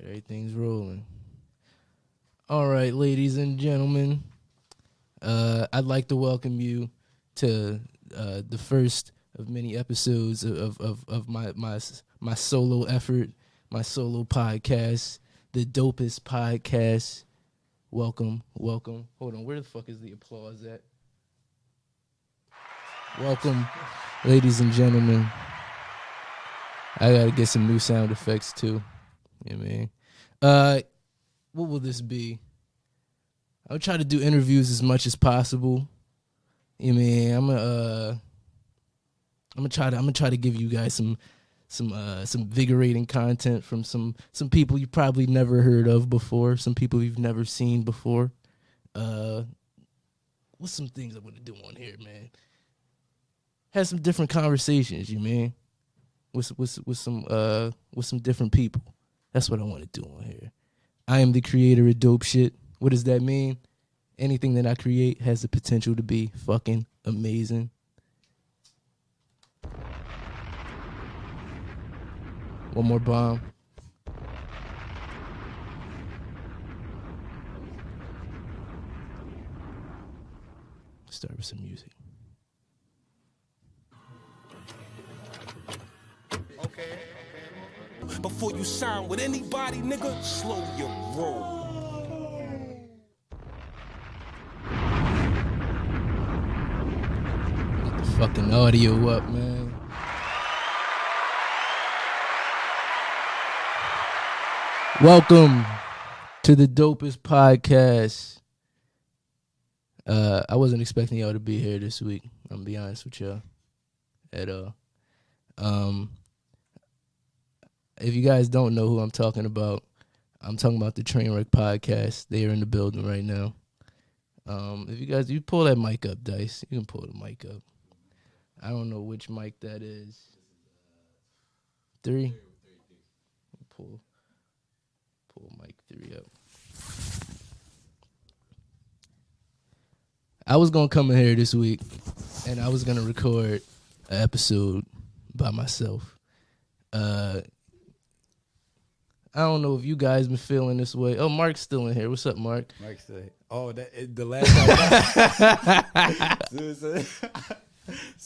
Everything's rolling. All right, ladies and gentlemen, I'd like to welcome you to the first of many episodes of my solo effort, my solo podcast, the Dopest podcast. Welcome. Hold on, where the fuck is the applause at? Welcome, ladies and gentlemen. I gotta get some new sound effects too. You know what I mean? What will this be? I'll try to do interviews as much as possible. You know what I mean? I'm gonna try to give you guys some invigorating content from some people you probably never heard of before, some people you've never seen before. What's some things I want to do on here, man? Have some different conversations, you mean? With some different people. That's what I want to do on here. I am the creator of dope shit. What does that mean? Anything that I create has the potential to be fucking amazing. One more bomb. Start with some music. Okay. Before you sign with anybody, nigga, slow your roll. Get the fucking audio up, man. Welcome to the Dopest podcast. I wasn't expecting y'all to be here this week. I'm gonna be honest with y'all at all. If you guys don't know who I'm talking about the Trainwreck podcast. They are in the building right now. If you pull that mic up, Dice, you can pull the mic up. I don't know which mic that is. 3? Pull mic 3 up. I was gonna come in here this week and I was gonna record an episode by myself. I don't know if you guys been feeling this way. Oh, Mark's still in here. What's up, Mark? Mark's still here. Oh, the last time. Soon as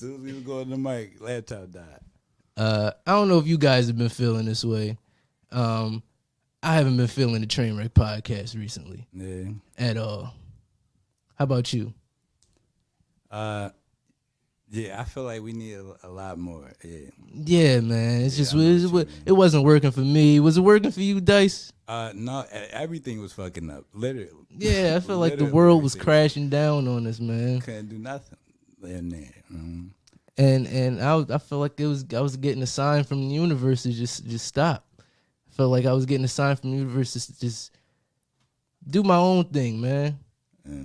we were going to the mic, laptop died. I don't know if you guys have been feeling this way. I haven't been feeling the Trainwreck podcast recently. Yeah. At all. How about you? Yeah, I feel like we need a lot more. Yeah. Yeah, man. It's just it wasn't working for me. Was it working for you, Dice? No, everything was fucking up. Literally. Yeah, I feel like the world was crashing down on us, man. Couldn't do nothing in there. Mm-hmm. And I felt like I was getting a sign from the universe to just stop. I felt like I was getting a sign from the universe to just do my own thing, man. Yeah.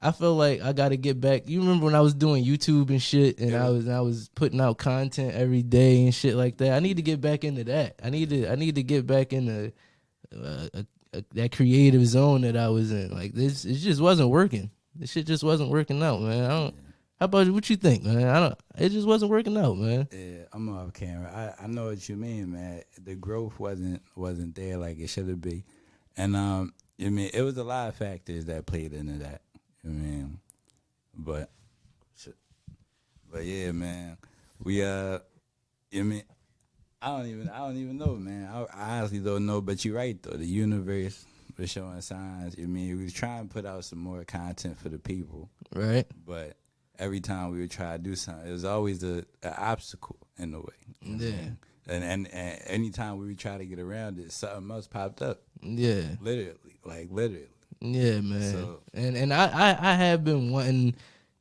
I felt like I got to get back. You remember when I was doing YouTube and shit, and yeah. I was putting out content every day and shit like that. I need to get back into that. I need to get back into that creative zone that I was in. Like this, it just wasn't working. This shit just wasn't working out, man. How about you? What you think, man? It just wasn't working out, man. Yeah, I'm off camera. I know what you mean, man. The growth wasn't there like it should have been, and I mean it was a lot of factors that played into that. I mean, but yeah, man. We I mean, I don't even know, man. I honestly don't know. But you're right though. The universe was showing signs. I mean, we was trying to put out some more content for the people, right? But every time we would try to do something, it was always an obstacle in the way. Yeah. And anytime we would try to get around it, something else popped up. Yeah. Literally. Yeah, man. So, and I have been wanting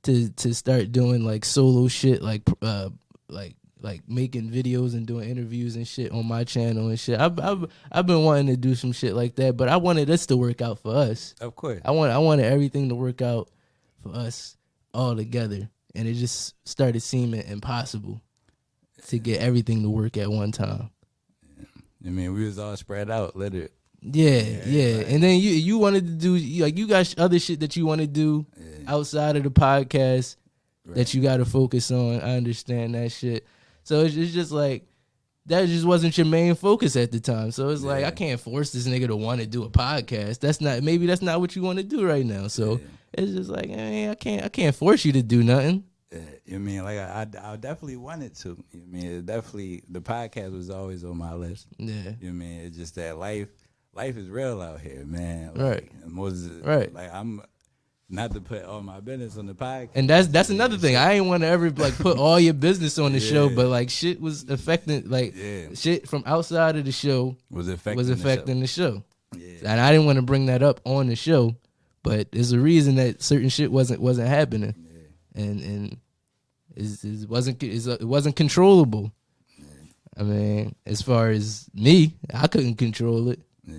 to start doing like solo shit, like making videos and doing interviews and shit on my channel and shit. I've been wanting to do some shit like that, but I wanted this to work out for us. Of course. I wanted everything to work out for us all together, and it just started seeming impossible to get everything to work at one time. I mean, we was all spread out, literally. Yeah. And then you wanted to do, like, you got other shit that you want to do outside of the podcast that you got to focus on. I understand that shit. So it's just like, that just wasn't your main focus at the time. So it's like I can't force this nigga to want to do a podcast. That's not what you want to do right now. So it's just like, I can't force you to do nothing. Yeah, you mean like I definitely wanted to. You mean it definitely the podcast was always on my list. Yeah. You mean it's just that life is real out here, man. Right. Right. Like I'm not to put all my business on the podcast. And that's another thing. I ain't want to ever like put all your business on the show, but like shit was affecting shit from outside of the show was affecting the show. Yeah. And I didn't want to bring that up on the show, but there's a reason that certain shit wasn't happening. Yeah. And it wasn't controllable. Yeah. I mean, as far as me, I couldn't control it. Yeah.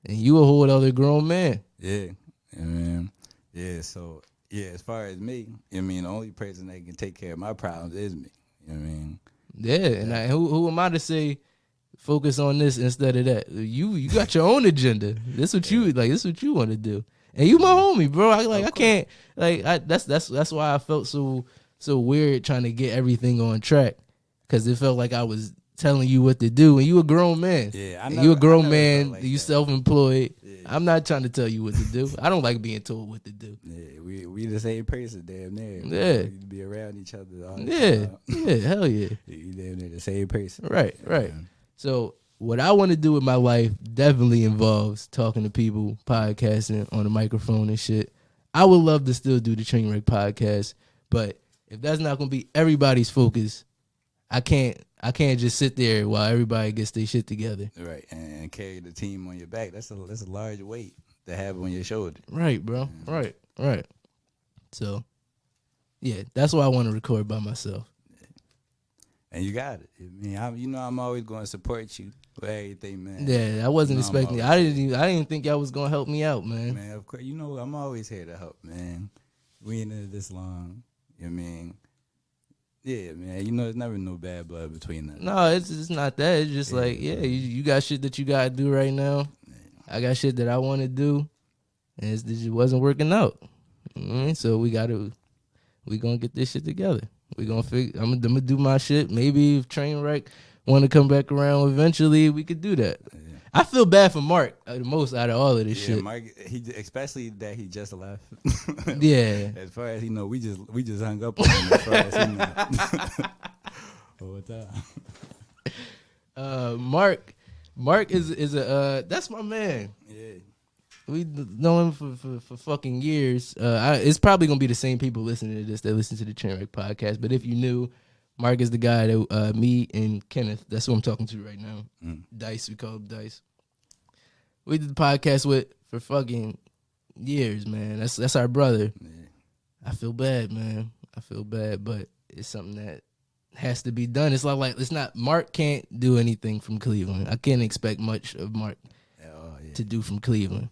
And you a whole other grown man. Yeah. I mean, yeah, so as far as me, I mean, the only person that can take care of my problems is me. You know what I mean? Yeah, and who am I to say focus on this instead of that? You got your own agenda. This what you like. This what you want to do. And you my homie, bro. I can't that's why I felt so weird trying to get everything on track, because it felt like I was telling you what to do, and you a grown man. Yeah, you a grown man. Like you self-employed. Yeah. I'm not trying to tell you what to do. I don't like being told what to do. Yeah, we the same person, damn near. Yeah, we be around each other all the time. Yeah, hell yeah. You damn near the same person. Right. So what I want to do with my life definitely involves talking to people, podcasting on the microphone and shit. I would love to still do the Trainwreck podcast, but if that's not gonna be everybody's focus, I can't just sit there while everybody gets their shit together. Right, and carry the team on your back. That's a large weight to have on your shoulder. Right, bro. Right. So, yeah, that's why I want to record by myself. And you got it. I mean, I'm always going to support you with everything, man. Yeah, I wasn't expecting. I didn't think y'all was gonna help me out, man. Man, of course, I'm always here to help, man. We ain't in it this long. You know what I mean? Yeah, man. There's never no bad blood between us. No, it's not that. It's just you got shit that you gotta do right now. I got shit that I want to do, and it just wasn't working out. So we gonna get this shit together. We gonna figure. I'm gonna do my shit. Maybe if Trainwreck want to come back around eventually, we could do that. Yeah. I feel bad for Mark the most out of all of this shit. Mark, especially that he just left. Yeah. As far as we just hung up on him. As far as he know. Mark is a that's my man. Yeah. We know him for fucking years. It's probably gonna be the same people listening to this that listen to the Trainwreck podcast. But if you knew, Mark is the guy that me and Kenneth, that's who I'm talking to right now. Dice, we call him Dice. We did the podcast with for fucking years, man. That's our brother. Yeah. I feel bad, man. But it's something that has to be done. It's not Mark can't do anything from Cleveland. I can't expect much of Mark to do from Cleveland.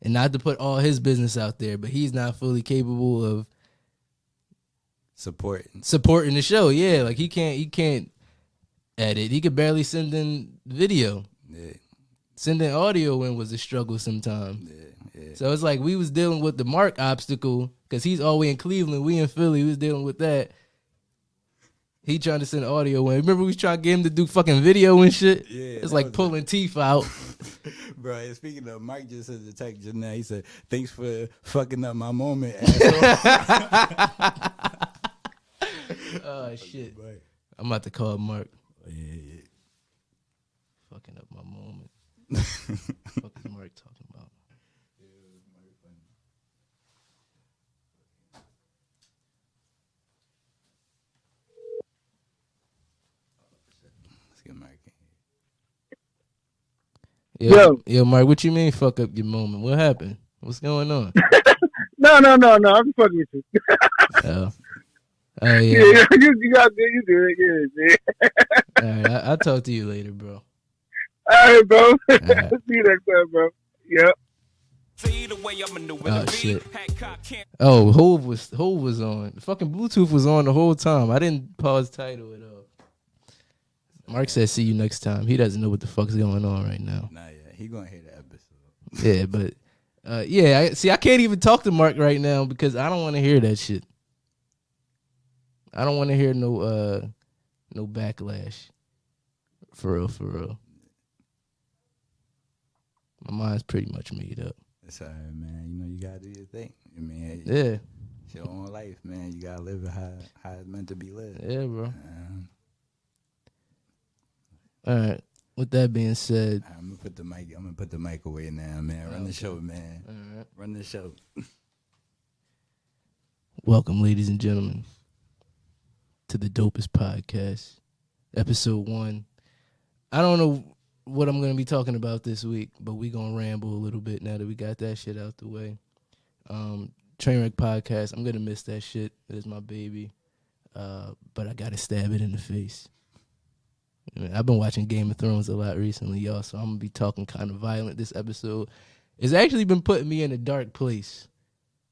And not to put all his business out there, but he's not fully capable of supporting the show. Yeah, like he can't edit. He could barely send in video. Yeah. Sending audio in was a struggle sometimes. Yeah. So it's like we was dealing with the Mark obstacle because he's all the way in Cleveland. We in Philly. We was dealing with that. He trying to send audio in. Remember we was trying to get him to do fucking video and shit? Yeah. It's like pulling teeth out. Bro, speaking of, Mike just sent the text just now. He said, "Thanks for fucking up my moment." Oh shit! I'm about to call Mark. Yeah. Fucking up my moment. What the fuck is Mark talking about? Let's get Mark in. Yo, Mark, what you mean fuck up your moment? What happened? What's going on? No. I'm just fucking with you. Oh yeah. You got good. You good. Yeah. All right, I'll talk to you later, bro. All right, bro. All right. See you next time, bro. Yep. Oh shit. Oh, Hove was on. The fucking Bluetooth was on the whole time. I didn't pause title at all. Mark said, "See you next time." He doesn't know what the fuck's going on right now. Nah, yeah, he gonna hear the episode. Yeah, but I can't even talk to Mark right now because I don't want to hear that shit. I don't want to hear no backlash. For real, for real. My mind's pretty much made up. It's all right, man. You know, you gotta do your thing. I mean, Yeah. It's your own life, man. You gotta live it how it's meant to be lived. Yeah, bro. All right. With that being said, I'm gonna put the mic away now, man. Run the show, man. all right. Run the show. Welcome, ladies and gentlemen, to the Dopest podcast, episode 1. I don't know what I'm going to be talking about this week, but we going to ramble a little bit now that we got that shit out the way. Trainwreck podcast, I'm going to miss that shit. It's my baby. But I got to stab it in the face. I mean, I've been watching Game of Thrones a lot recently, y'all, so I'm going to be talking kind of violent this episode. It's actually been putting me in a dark place.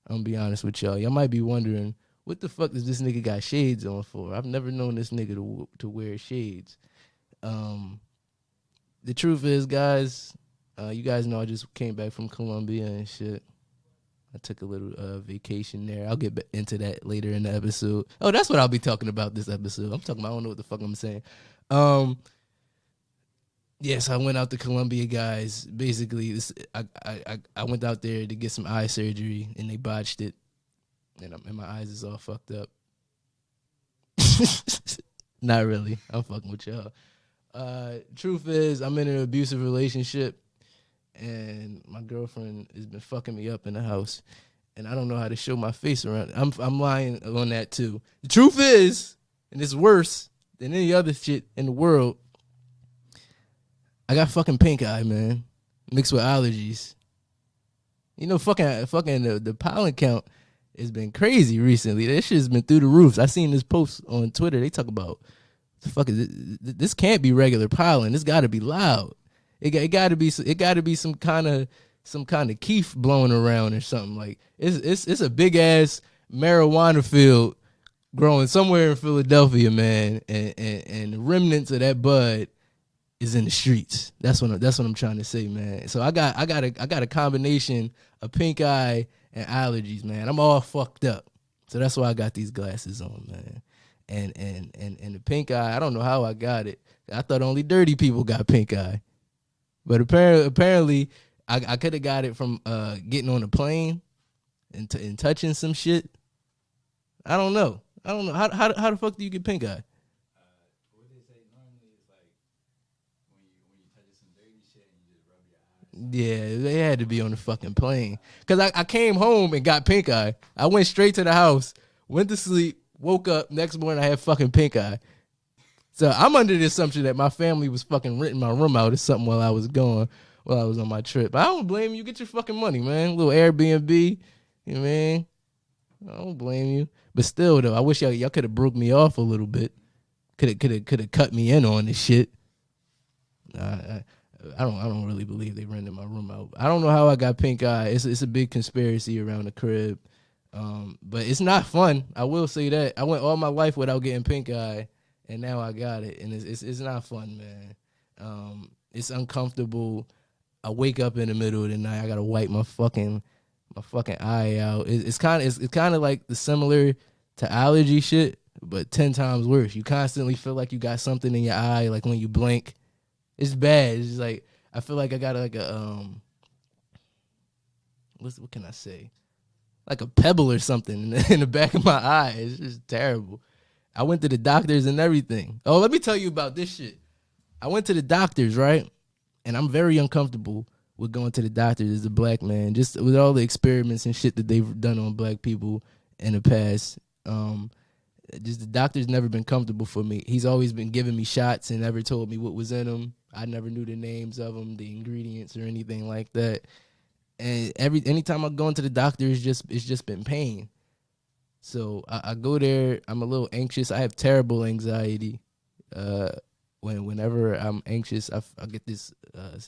I'm going to be honest with y'all. Y'all might be wondering, what the fuck does this nigga got shades on for? I've never known this nigga to wear shades. The truth is, guys, you guys know I just came back from Colombia and shit. I took a little vacation there. I'll get into that later in the episode. Oh, that's what I'll be talking about this episode. I'm talking about, I don't know what the fuck I'm saying. Yes, I went out to Colombia, guys. Basically, I went out there to get some eye surgery, and they botched it, and my eyes is all fucked up. Not really. I'm fucking with y'all. Truth is, I'm in an abusive relationship, and my girlfriend has been fucking me up in the house, and I don't know how to show my face around. I'm lying on that too. The truth is, and it's worse than any other shit in the world, I got fucking pink eye, man, mixed with allergies. You know, fucking the pollen count has been crazy recently. That shit's been through the roofs. I seen this post on Twitter. They talk about, the fuck is it? This can't be regular pollen. This got to be loud. It got to be some kind of keef blowing around or something. Like it's a big ass marijuana field growing somewhere in Philadelphia, man, and the remnants of that bud is in the streets. That's what I'm trying to say, man. So I got a combination of pink eye and allergies, man. I'm all fucked up. So that's why I got these glasses on, man. And the pink eye, I don't know how I got it. I thought only dirty people got pink eye. But apparently I could have got it from getting on a plane and touching some shit. I don't know. How the fuck do you get pink eye? What they say normally is like when you touch some dirty shit and you just rub your eyes. Yeah, they had to be on the fucking plane. Because I came home and got pink eye. I went straight to the house, went to sleep, woke up, next morning I had fucking pink eye. So I'm under the assumption that my family was fucking renting my room out or something while I was on my trip. But I don't blame you. Get your fucking money, man. A little Airbnb. You know what I mean? I don't blame you. But still, though, I wish y'all could have broke me off a little bit. Could have cut me in on this shit. I don't really believe they rented my room out. I don't know how I got pink eye. It's a big conspiracy around the crib. But it's not fun. I will say that. I went all my life without getting pink eye, and now I got it, and it's not fun, man. It's uncomfortable. I wake up in the middle of the night. I gotta wipe my fucking eye out. It's kind of like the similar to allergy shit, but 10 times worse. You constantly feel like you got something in your eye, like when you blink. It's bad. It's just like I feel like I got like a what can I say? Like a pebble or something in the back of my eye. It's just terrible. I went to the doctors and everything. Oh, let me tell you about this shit. I went to the doctors, right? And I'm very uncomfortable with going to the doctors as a black man, just with all the experiments and shit that they've done on black people in the past. Just the doctor's never been comfortable for me. He's always been giving me shots and never told me what was in them. I never knew the names of them, the ingredients or anything like that. And anytime I go into the doctor, it's just been pain. So I go there. I'm a little anxious. I have terrible anxiety. Whenever I'm anxious, I get this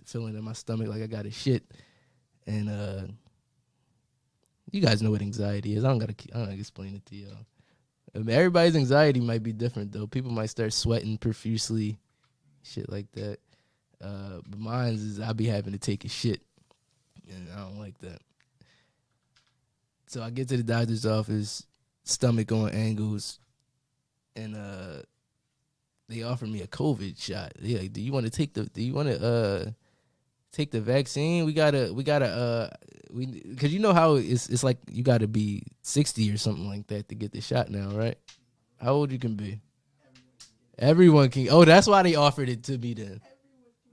feeling in my stomach like I got a shit. And you guys know what anxiety is. I don't gotta explain it to y'all. I mean, everybody's anxiety might be different though. People might start sweating profusely, shit like that. But mine is I be having to take a shit, and I don't like that. So I get to the doctor's office, stomach on angles, and they offered me a COVID shot. They like, do you want to take the vaccine? Because you know how it's like you gotta be 60 or something like that to get the shot now, right? How old you can be? Everyone can. Oh, that's why they offered it to me then.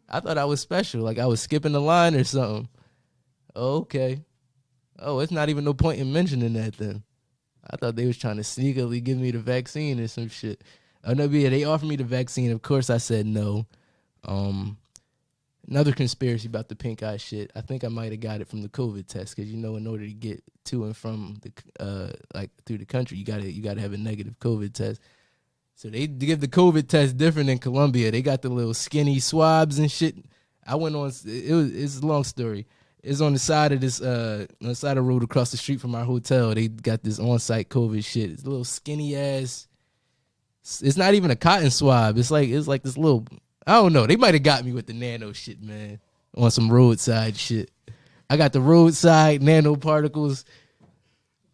I thought I was special, like I was skipping the line or something. Okay. Oh, it's not even no point in mentioning that then. I thought they was trying to sneakily give me the vaccine or some shit. Oh no, yeah, they offered me the vaccine. Of course, I said no. Another conspiracy about the pink eye shit. I think I might have got it from the COVID test because in order to get to and from the like through the country, you gotta have a negative COVID test. So they give the COVID test different in Colombia. They got the little skinny swabs and shit. I went on. It's a long story. It's on the side of this on the side of the road across the street from our hotel. They got this on-site COVID shit. It's a little skinny ass. It's not even a cotton swab. It's like this little. I don't know. They might have got me with the nano shit, man, on some roadside shit. I got the roadside nanoparticles.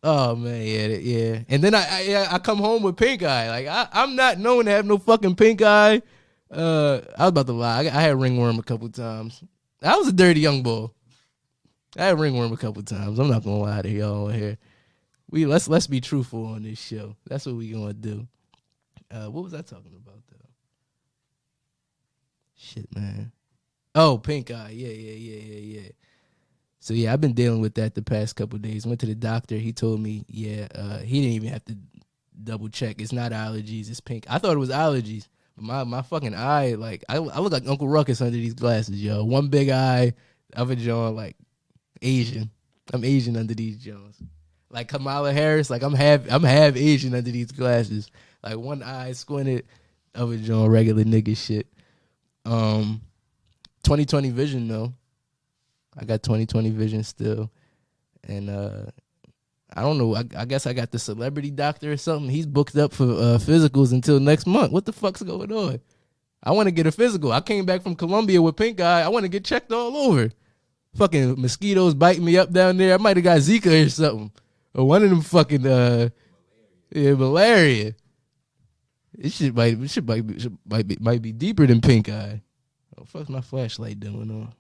Oh man, yeah. And then I come home with pink eye. Like I'm not known to have no fucking pink eye. I was about to lie. I had ringworm a couple times. I was a dirty young boy. I had ringworm a couple times. I'm not gonna lie to y'all here. Let's be truthful on this show. That's what we gonna do. What was I talking about though? Shit, man. Oh, pink eye. Yeah. So yeah, I've been dealing with that the past couple of days. Went to the doctor. He told me, he didn't even have to double check. It's not allergies. It's pink. I thought it was allergies. But my fucking eye, like I look like Uncle Ruckus under these glasses, yo. One big eye, other jaw, like Asian. I'm Asian under these jaws. Like Kamala Harris, like I'm half Asian under these glasses. Like one eye squinted, other jaw, regular nigga shit. 20/20 vision though. I got 20/20 vision still. And I don't know. I guess I got the celebrity doctor or something. He's booked up for physicals until next month. What the fuck's going on? I want to get a physical. I came back from Colombia with pink eye. I want to get checked all over. Fucking mosquitoes biting me up down there. I might have got Zika or something. Or one of them fucking malaria. This shit might be deeper than pink eye. What the fuck's my flashlight doing on?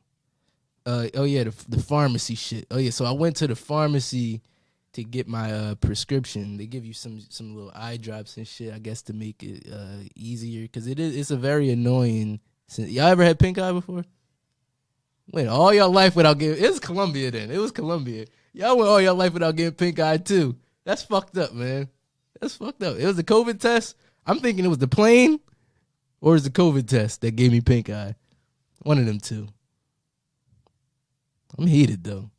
The pharmacy shit. Oh yeah, so I went to the pharmacy to get my prescription. They give you some little eye drops and shit, I guess, to make it easier because it's a very annoying. Y'all ever had pink eye before? Went all your life without getting. It was Colombia then. It was Colombia. Y'all went all your life without getting pink eye too. That's fucked up, man. That's fucked up. It was the COVID test. I'm thinking it was the plane, or it was the COVID test that gave me pink eye. One of them two. I'm heated though.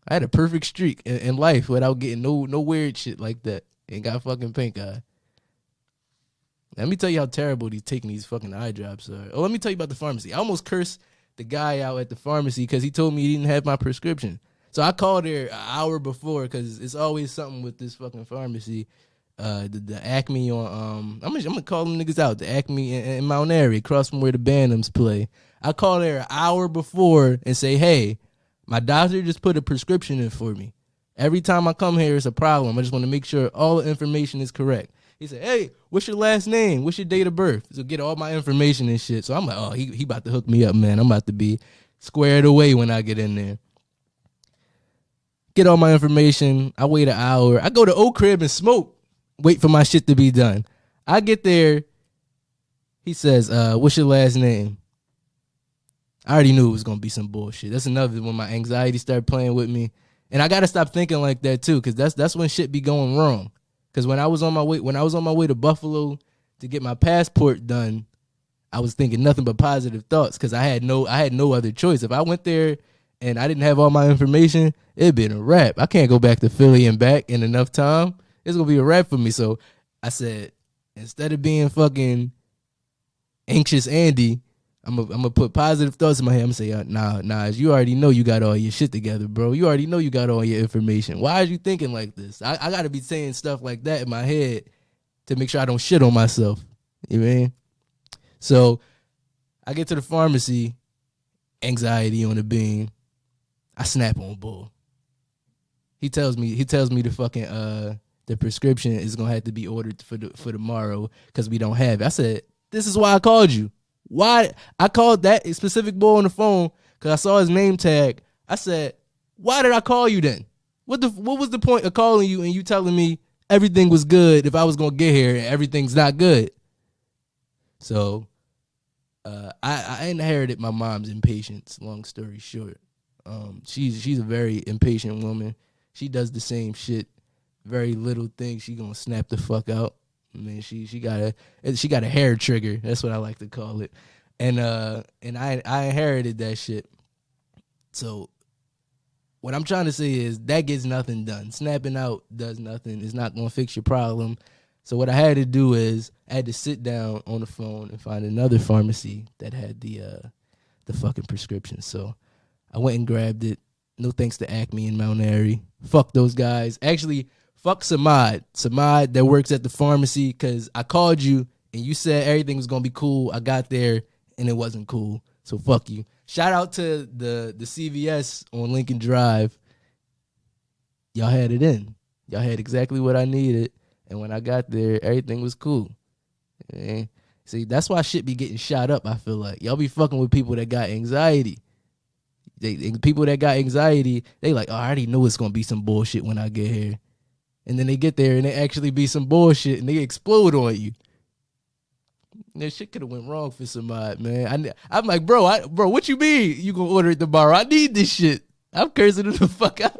I had a perfect streak in life without getting no weird shit like that. And got fucking pink eye. Let me tell you how terrible taking these fucking eye drops are. Oh, let me tell you about the pharmacy. I almost cursed the guy out at the pharmacy because he told me he didn't have my prescription. So I called there an hour before because it's always something with this fucking pharmacy. The Acme on I'm gonna call them niggas out. The Acme in Mount Airy, across from where the Bantams play. I called there an hour before and say, hey, my doctor just put a prescription in for me. Every time I come here, it's a problem. I just want to make sure all the information is correct. He said, hey, what's your last name? What's your date of birth? So get all my information and shit. So I'm like, oh, he about to hook me up, man. I'm about to be squared away when I get in there. Get all my information. I wait an hour. I go to Oak Crib and smoke. Wait for my shit to be done. I get there. He says, what's your last name? I already knew it was going to be some bullshit. That's another when my anxiety started playing with me. And I got to stop thinking like that too, because that's when shit be going wrong. Because when I was on my way to Buffalo to get my passport done, I was thinking nothing but positive thoughts because I had no other choice. If I went there and I didn't have all my information, it'd been a wrap. I can't go back to Philly and back in enough time. It's gonna be a wrap for me. So I said, instead of being fucking anxious Andy, I'm gonna put positive thoughts in my head. I'm gonna say, nah, you already know you got all your shit together, bro. You already know you got all your information. Why are you thinking like this? I gotta be saying stuff like that in my head to make sure I don't shit on myself. You know what I mean? So I get to the pharmacy, anxiety on the beam. I snap on bull. He tells me the fucking the prescription is gonna have to be ordered for tomorrow because we don't have it. I said, This is why I called you. Why I called that specific boy on the phone because I saw his name tag. I said, why did I call you then? What was the point of calling you and you telling me everything was good if I was gonna get here and everything's not good? So I inherited my mom's impatience, long story short. She's a very impatient woman. She does the same shit. Very little thing, she gonna snap the fuck out. I mean, she got a hair trigger. That's what I like to call it. And I inherited that shit. So what I'm trying to say is that gets nothing done. Snapping out does nothing. It's not gonna fix your problem. So what I had to do is I had to sit down on the phone and find another pharmacy that had the fucking prescription. So I went and grabbed it. No thanks to Acme and Mount Airy. Fuck those guys. Actually, fuck Samad. Samad that works at the pharmacy, because I called you and you said everything was going to be cool. I got there and it wasn't cool. So fuck you. Shout out to the CVS on Lincoln Drive. Y'all had it in. Y'all had exactly what I needed. And when I got there, everything was cool. And see, that's why shit be getting shot up, I feel like. Y'all be fucking with people that got anxiety. People that got anxiety, they like, oh, I already know it's going to be some bullshit when I get here. And then they get there and it actually be some bullshit and they explode on you. That shit could have went wrong for somebody, man. I'm like, bro, what you mean you gonna order it tomorrow? I need this shit. I'm cursing it the fuck out.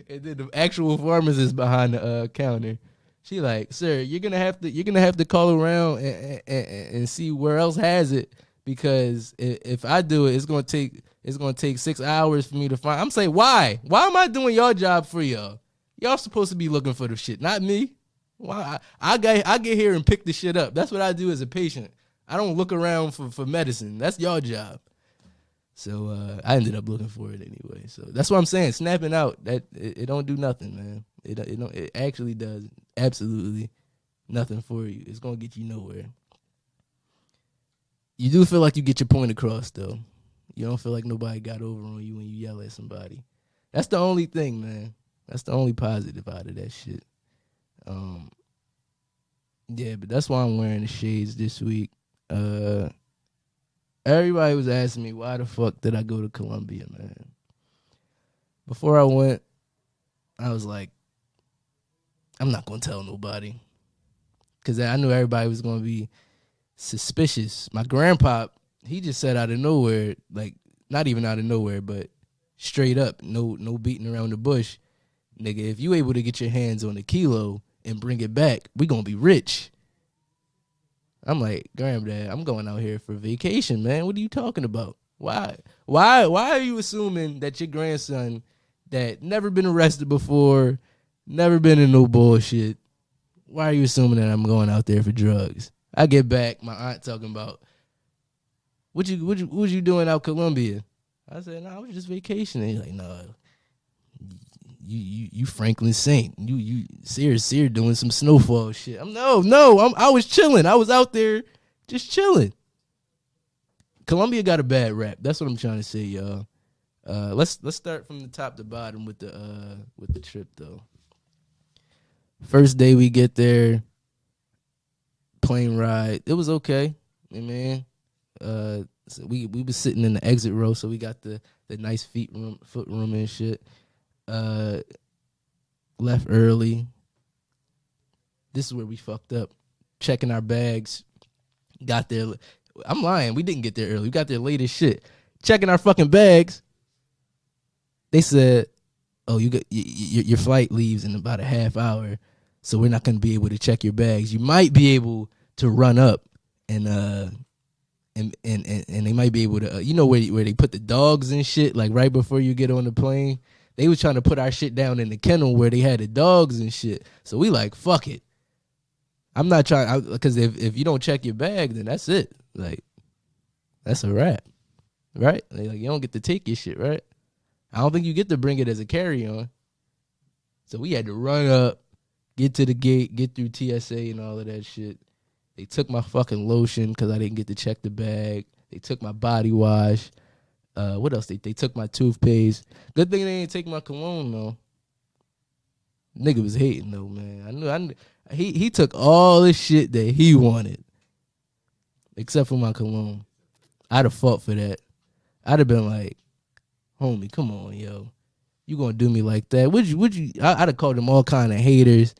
And then the actual pharmacist behind the counter, she like, sir, you're gonna have to call around and see where else has it, because if I do it, it's gonna take 6 hours for me to find. I'm saying, why? Why am I doing your job for y'all? Y'all supposed to be looking for the shit, not me. Why? I get here and pick the shit up. That's what I do as a patient. I don't look around for medicine. That's your job. So I ended up looking for it anyway. So that's what I'm saying. Snapping out, that it don't do nothing, man. It actually does absolutely nothing for you. It's gonna get you nowhere. You do feel like you get your point across though. You don't feel like nobody got over on you when you yell at somebody. That's the only thing, man. That's the only positive out of that shit. Yeah, but that's why I'm wearing the shades this week. Everybody was asking me why the fuck did I go to Colombia, man. Before I went, I was like, I'm not gonna tell nobody, because I knew everybody was gonna be suspicious. My grandpa, he just said out of nowhere, like not even out of nowhere, but straight up, no beating around the bush, nigga. If you able to get your hands on a kilo and bring it back, we gonna be rich. I'm like, Granddad, I'm going out here for vacation, man. What are you talking about? Why are you assuming that your grandson that never been arrested before, never been in no bullshit, why are you assuming that I'm going out there for drugs? I get back, my aunt talking about, what you doing out Colombia? I said, no, I was just vacationing. He's like, no, you Franklin Saint. You Sear doing some snowfall shit. I was chilling. I was out there just chilling. Colombia got a bad rap. That's what I'm trying to say, y'all. Let's start from the top to bottom with the trip though. First day we get there, plane ride. It was okay. Man. So we was sitting in the exit row, so we got the nice foot room and shit. Left early. This is where we fucked up. Checking our bags. Got there. I'm lying. We didn't get there early. We got there late as shit. Checking our fucking bags. They said, "Oh, your flight leaves in about a half hour, so we're not gonna be able to check your bags. You might be able to run up and they might be able to, where they put the dogs and shit, like right before you get on the plane. They was trying to put our shit down in the kennel where they had the dogs and shit. So we like, fuck it. I'm not trying, because if you don't check your bag, then that's it. Like, that's a wrap, right? Like, you don't get to take your shit, right? I don't think you get to bring it as a carry-on. So we had to run up, get to the gate, get through TSA and all of that shit. They took my fucking lotion because I didn't get to check the bag. They took my body wash. What else? They took my toothpaste. Good thing they didn't take my cologne though. Nigga was hating though, man. I knew he took all the shit that he wanted. except for my cologne. I'd have fought for that. I'd have been like, homie, come on, yo. You gonna do me like that? Would you? I'd have called them all kind of haters.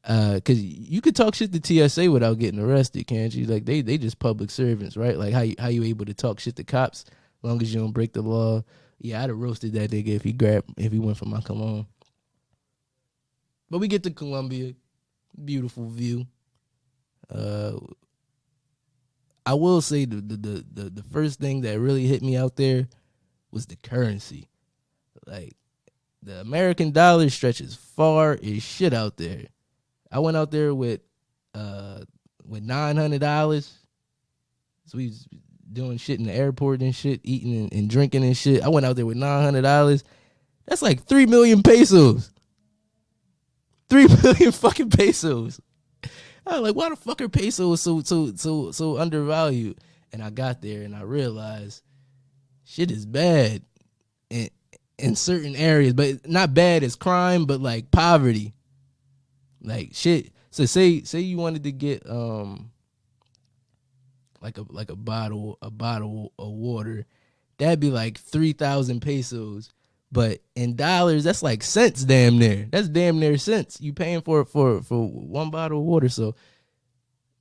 Cause you could talk shit to TSA without getting arrested, can't you? Like they just public servants, right? Like how you able to talk shit to cops as long as you don't break the law. Yeah, I'd have roasted that nigga if he went for my cologne. But we get to Colombia, beautiful view. I will say the first thing that really hit me out there was the currency. Like the American dollar stretches far as shit out there. I went out there with $900. So we was doing shit in the airport and shit, eating and drinking and shit. I went out there with $900. That's like 3 million pesos. 3 million fucking pesos. I was like, why the fuck are pesos so undervalued? And I got there and I realized shit is bad in certain areas, but not bad as crime, but like poverty. Like shit. So say you wanted to get like a bottle of water, that'd be like 3,000 pesos. But in dollars, that's like cents damn near. That's damn near cents. You paying for one bottle of water. So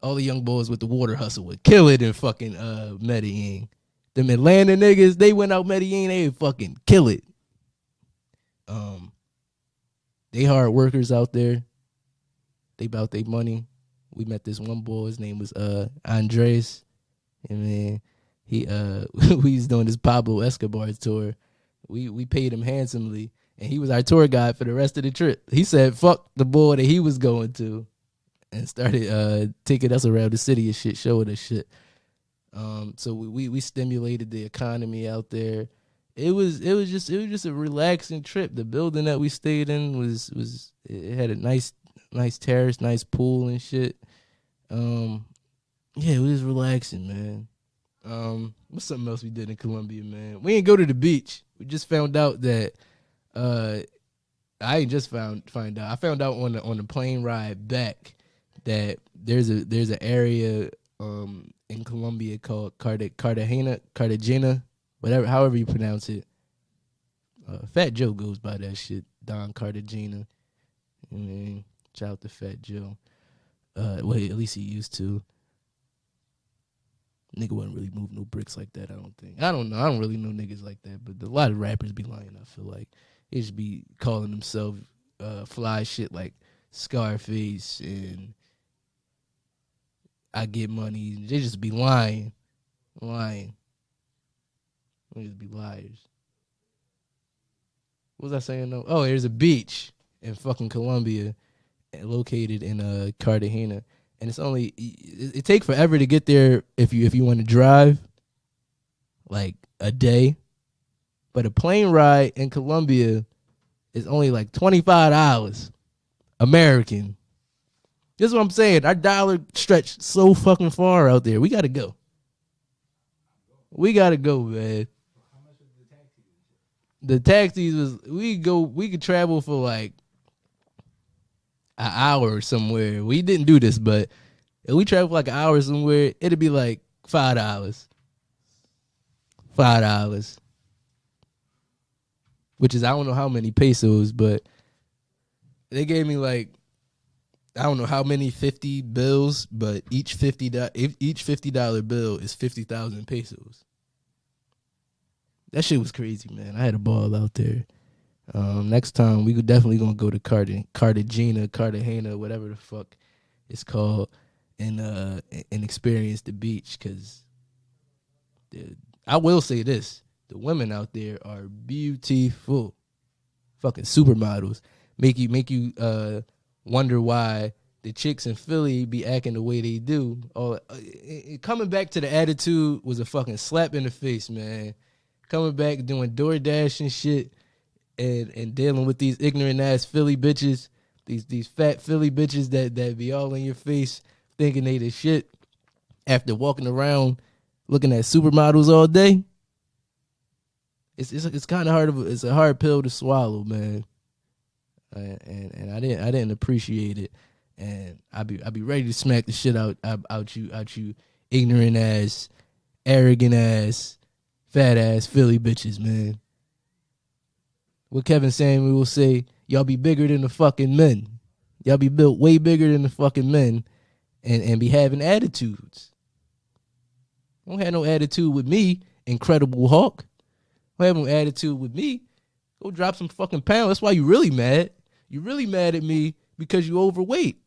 all the young boys with the water hustle would kill it in fucking Medellin. Them Atlanta niggas, they went out Medellin, they would fucking kill it. They hard workers out there. They about their money. We met this one boy, his name was Andres. And man, he we was doing this Pablo Escobar tour. We paid him handsomely, and he was our tour guide for the rest of the trip. He said, fuck the boy that he was going to, and started taking us around the city and shit, showing us shit. So we stimulated the economy out there. It was just a relaxing trip. The building that we stayed in was it had a nice terrace, nice pool and shit. Yeah, it was relaxing, man. What's something else we did in Colombia, man? We didn't go to the beach. We just found out that I ain't just find out. I found out on the plane ride back that there's an area in Colombia called Cartagena, however you pronounce it. Fat Joe goes by that shit, Don Cartagena. I mean, shout out to Fat Joe. Well, at least he used to. Nigga wasn't really moving no bricks like that, I don't think. I don't know. I don't really know niggas like that, but a lot of rappers be lying, I feel like. They just be calling themselves fly shit like Scarface and I Get Money. They just be lying. They just be liars. What was I saying though? Oh, there's a beach in fucking Colombia located in Cartagena. And it's only it take forever to get there if you want to drive, like a day. But a plane ride in Colombia is only like $25 American. This is what I'm saying. Our dollar stretched so fucking far out there. We gotta go. We gotta go, man. How much was the taxi? The taxis was we could travel for like an hour somewhere. We didn't do this, but if we travel like an hour somewhere, it'd be like $5. $5. Which is I don't know how many pesos, but they gave me like I don't know how many 50 bills, but each $50 bill is 50,000 pesos. That shit was crazy, man. I had a ball out there. Next time we could definitely gonna go to Cartagena, whatever the fuck it's called, and experience the beach. Cause I will say this: the women out there are beautiful, fucking supermodels. Make you wonder why the chicks in Philly be acting the way they do. Coming back to the attitude was a fucking slap in the face, man. Coming back doing DoorDash and shit. And dealing with these ignorant ass Philly bitches, these fat Philly bitches that be all in your face thinking they the shit after walking around looking at supermodels all day. It's kind of hard it's a hard pill to swallow, man. And I didn't appreciate it, and I'd be ready to smack the shit out you ignorant ass, arrogant ass, fat ass Philly bitches, man. What Kevin Samuel will say, y'all be bigger than the fucking men. Y'all be built way bigger than the fucking men and be having attitudes. Don't have no attitude with me, Incredible Hulk. Don't have no attitude with me. Go drop some fucking pounds. That's why you really mad. You really mad at me because you overweight.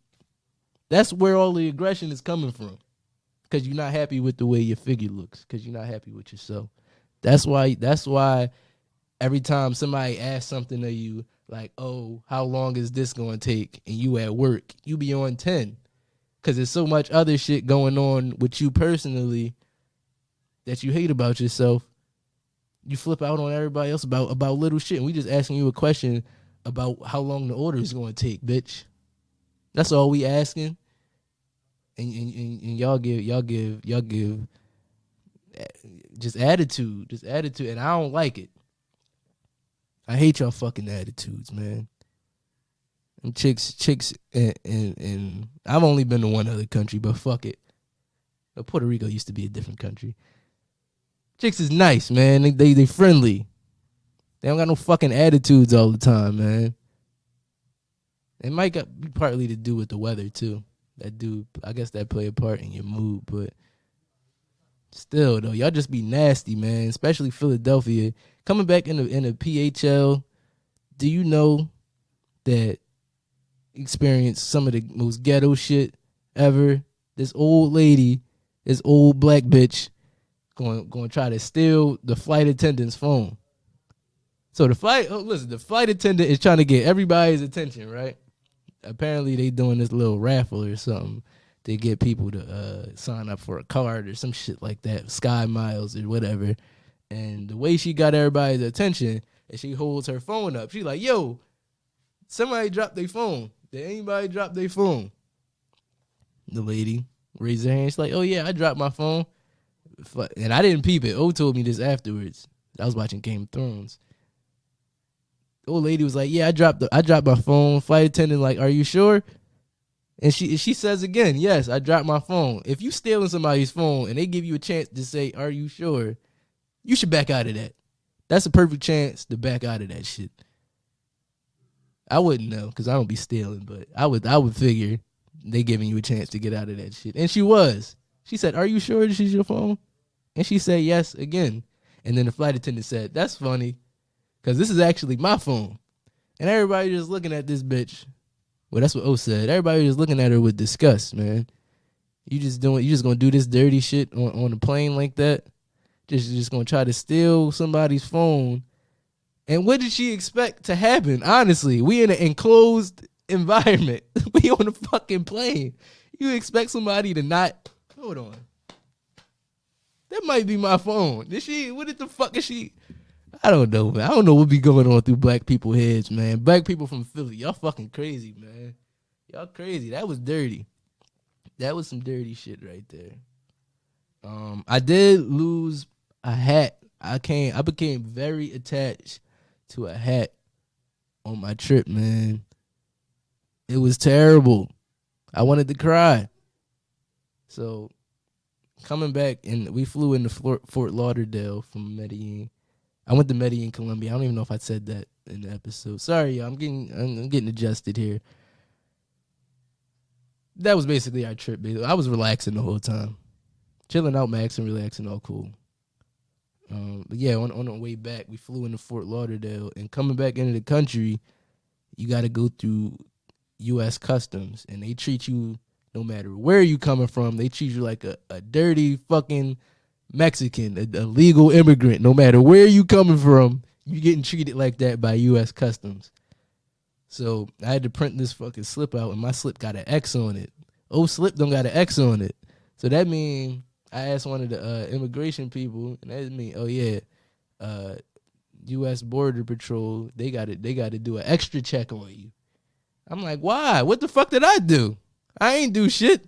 That's where all the aggression is coming from. Because you're not happy with the way your figure looks. Because you're not happy with yourself. That's why every time somebody asks something to you, like, oh, how long is this going to take? And you at work, you be on 10. Because there's so much other shit going on with you personally that you hate about yourself. You flip out on everybody else about little shit. And we just asking you a question about how long the order is going to take, bitch. That's all we asking. And y'all give just attitude. And I don't like it. I hate y'all fucking attitudes, man. And chicks, and I've only been to one other country, but fuck it. But Puerto Rico used to be a different country. Chicks is nice, man. They friendly. They don't got no fucking attitudes all the time, man. It might be partly to do with the weather too. I guess that play a part in your mood, but still though, y'all just be nasty, man. Especially Philadelphia. Coming back in the PHL, do you know that experienced some of the most ghetto shit ever? This old lady, this old black bitch, going to try to steal the flight attendant's phone. So the flight attendant is trying to get everybody's attention, right? Apparently they doing this little raffle or something to get people to sign up for a card or some shit like that, Sky Miles or whatever. And the way she got everybody's attention is she holds her phone up. She like, yo, somebody dropped their phone. Did anybody drop their phone? The lady raised her hand. She's like, oh yeah, I dropped my phone. And I didn't peep it. O told me this afterwards. I was watching Game of Thrones. The old lady was like, yeah, I dropped my phone. Flight attendant like, are you sure? And she says again, yes, I dropped my phone. If you stealing somebody's phone and they give you a chance to say, are you sure? You should back out of that. That's a perfect chance to back out of that shit. I wouldn't know because I don't be stealing, but I would figure they giving you a chance to get out of that shit. And she was. She said, are you sure this is your phone? And she said yes again. And then the flight attendant said, that's funny because this is actually my phone. And everybody just looking at this bitch. Well, that's what O said. Everybody just looking at her with disgust, man. You just gonna do this dirty shit on a plane like that? Just gonna try to steal somebody's phone. And what did she expect to happen? Honestly, we in an enclosed environment. We on a fucking plane. You expect somebody to not... Hold on. That might be my phone. What the fuck is she... I don't know, man. I don't know what be going on through black people's heads, man. Black people from Philly, y'all fucking crazy, man. Y'all crazy. That was dirty. That was some dirty shit right there. I did lose a hat. I became very attached to a hat on my trip, man. It was terrible. I wanted to cry. So coming back, and we flew into Fort Lauderdale from Medellin. I went to Medellin, Colombia. I don't even know if I said that in the episode. Sorry, y'all. I'm getting adjusted here. That was basically our trip. I was relaxing the whole time, chilling out, maxing, relaxing, all cool. But yeah, on the way back, we flew into Fort Lauderdale, and coming back into the country, you got to go through U.S. Customs, and they treat you, no matter where you coming from, they treat you like a dirty fucking Mexican, a legal immigrant. No matter where you coming from, you getting treated like that by U.S. Customs. So I had to print this fucking slip out, and my slip got an X on it. Slip don't got an X on it. So that means I asked one of the immigration people, and that mean, oh yeah, U.S. Border Patrol, they got to do an extra check on you. I'm like, why? What the fuck did I do? I ain't do shit.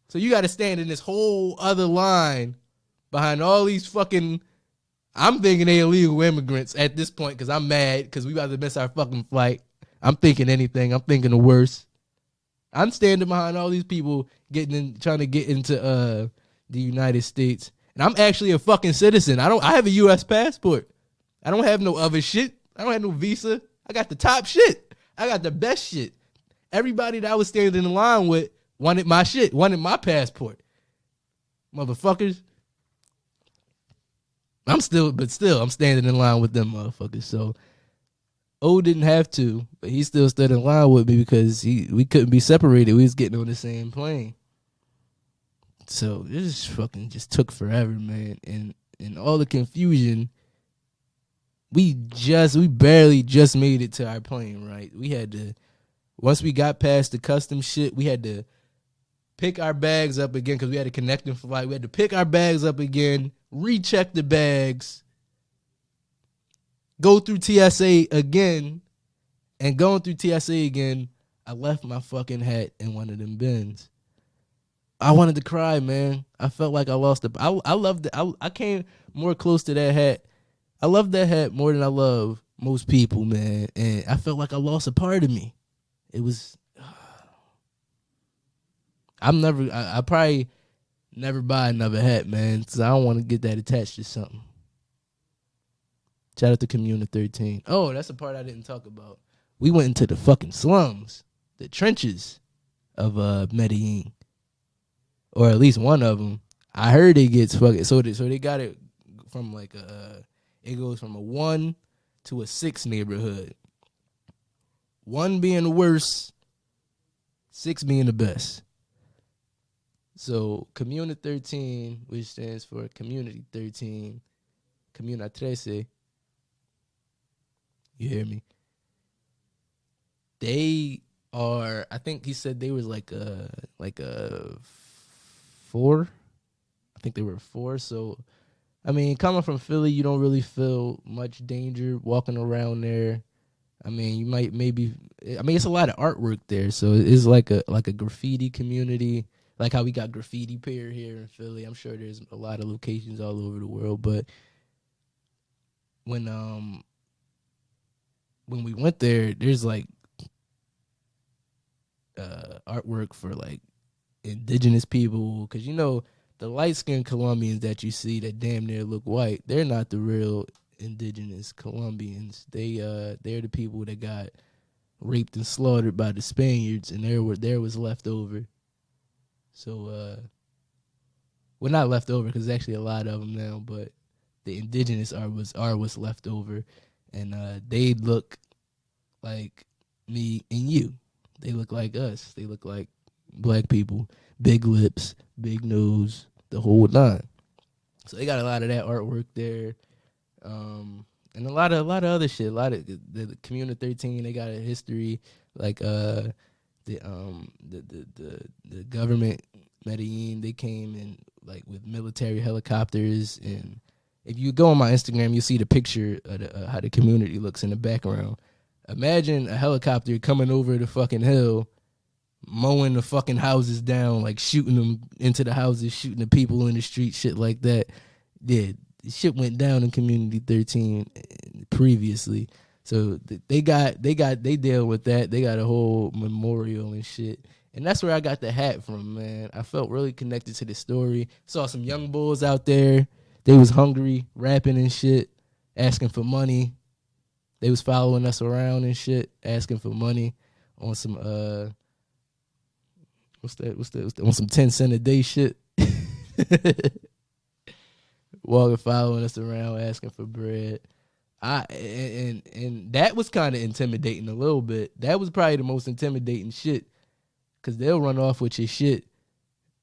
So you got to stand in this whole other line behind all these fucking, I'm thinking they illegal immigrants at this point because I'm mad because we about to miss our fucking flight. I'm thinking anything. I'm thinking the worst. I'm standing behind all these people trying to get into the United States, and I'm actually a fucking citizen. I have a U.S. passport. I don't have no other shit. I don't have no visa. I got the top shit. I got the best shit. Everybody that I was standing in line with wanted my shit, wanted my passport. Motherfuckers. I'm standing in line with them motherfuckers. So O didn't have to, but he still stood in line with me because we couldn't be separated. We was getting on the same plane. So this fucking just took forever, man. And all the confusion, we barely just made it to our plane, right? We had to, once we got past the custom shit, we had to pick our bags up again because we had a connecting flight. We had to pick our bags up again, recheck the bags, go through TSA again, and going through TSA again, I left my fucking hat in one of them bins. I wanted to cry, man. I felt like I lost it. I loved it. I came more close to that hat. I love that hat more than I love most people, man. And I felt like I lost a part of me. It was... I probably never buy another hat, man, because I don't want to get that attached to something. Shout out to Community 13. Oh, that's the part I didn't talk about. We went into the fucking slums, the trenches of Medellin, or at least one of them. I heard it gets fucking so they got it from like it goes from a 1 to a 6 neighborhood. 1 being the worst, 6 being the best. So Comuna 13, which stands for Community 13, Comuna 13, you hear me? They are, I think he said they was like a 4. I think they were 4. So, I mean, coming from Philly, you don't really feel much danger walking around there. I mean, you might it's a lot of artwork there. So it's like a graffiti community. Like how we got Graffiti Pier here in Philly. I'm sure there's a lot of locations all over the world. But when we went there, there's like artwork for like indigenous people. Because, you know, the light-skinned Colombians that you see that damn near look white, they're not the real indigenous Colombians. They're the people that got raped and slaughtered by the Spaniards, and there was left over. So, well, not left over because there's actually a lot of them now, but the indigenous are what's left over, and they look like me and you. They look like us. They look like black people. Big lips, big nose, the whole 9. So they got a lot of that artwork there, and a lot of other shit. A lot of the Community 13. They got a history like the government Medellin, they came in like with military helicopters, and if you go on my Instagram, you'll see the picture of how the community looks in the background. Imagine a helicopter coming over the fucking hill, mowing the fucking houses down, like shooting them into the houses, shooting the people in the street, shit like that. Yeah, shit went down in Community 13 previously. So they deal with that. They got a whole memorial and shit. And that's where I got the hat from, man. I felt really connected to the story. Saw some young bulls out there. They was hungry, rapping and shit, asking for money. They was following us around and shit, asking for money on some on some 10 cent a day shit. Walking, following us around, asking for bread. And that was kind of intimidating a little bit. That was probably the most intimidating shit, because they'll run off with your shit,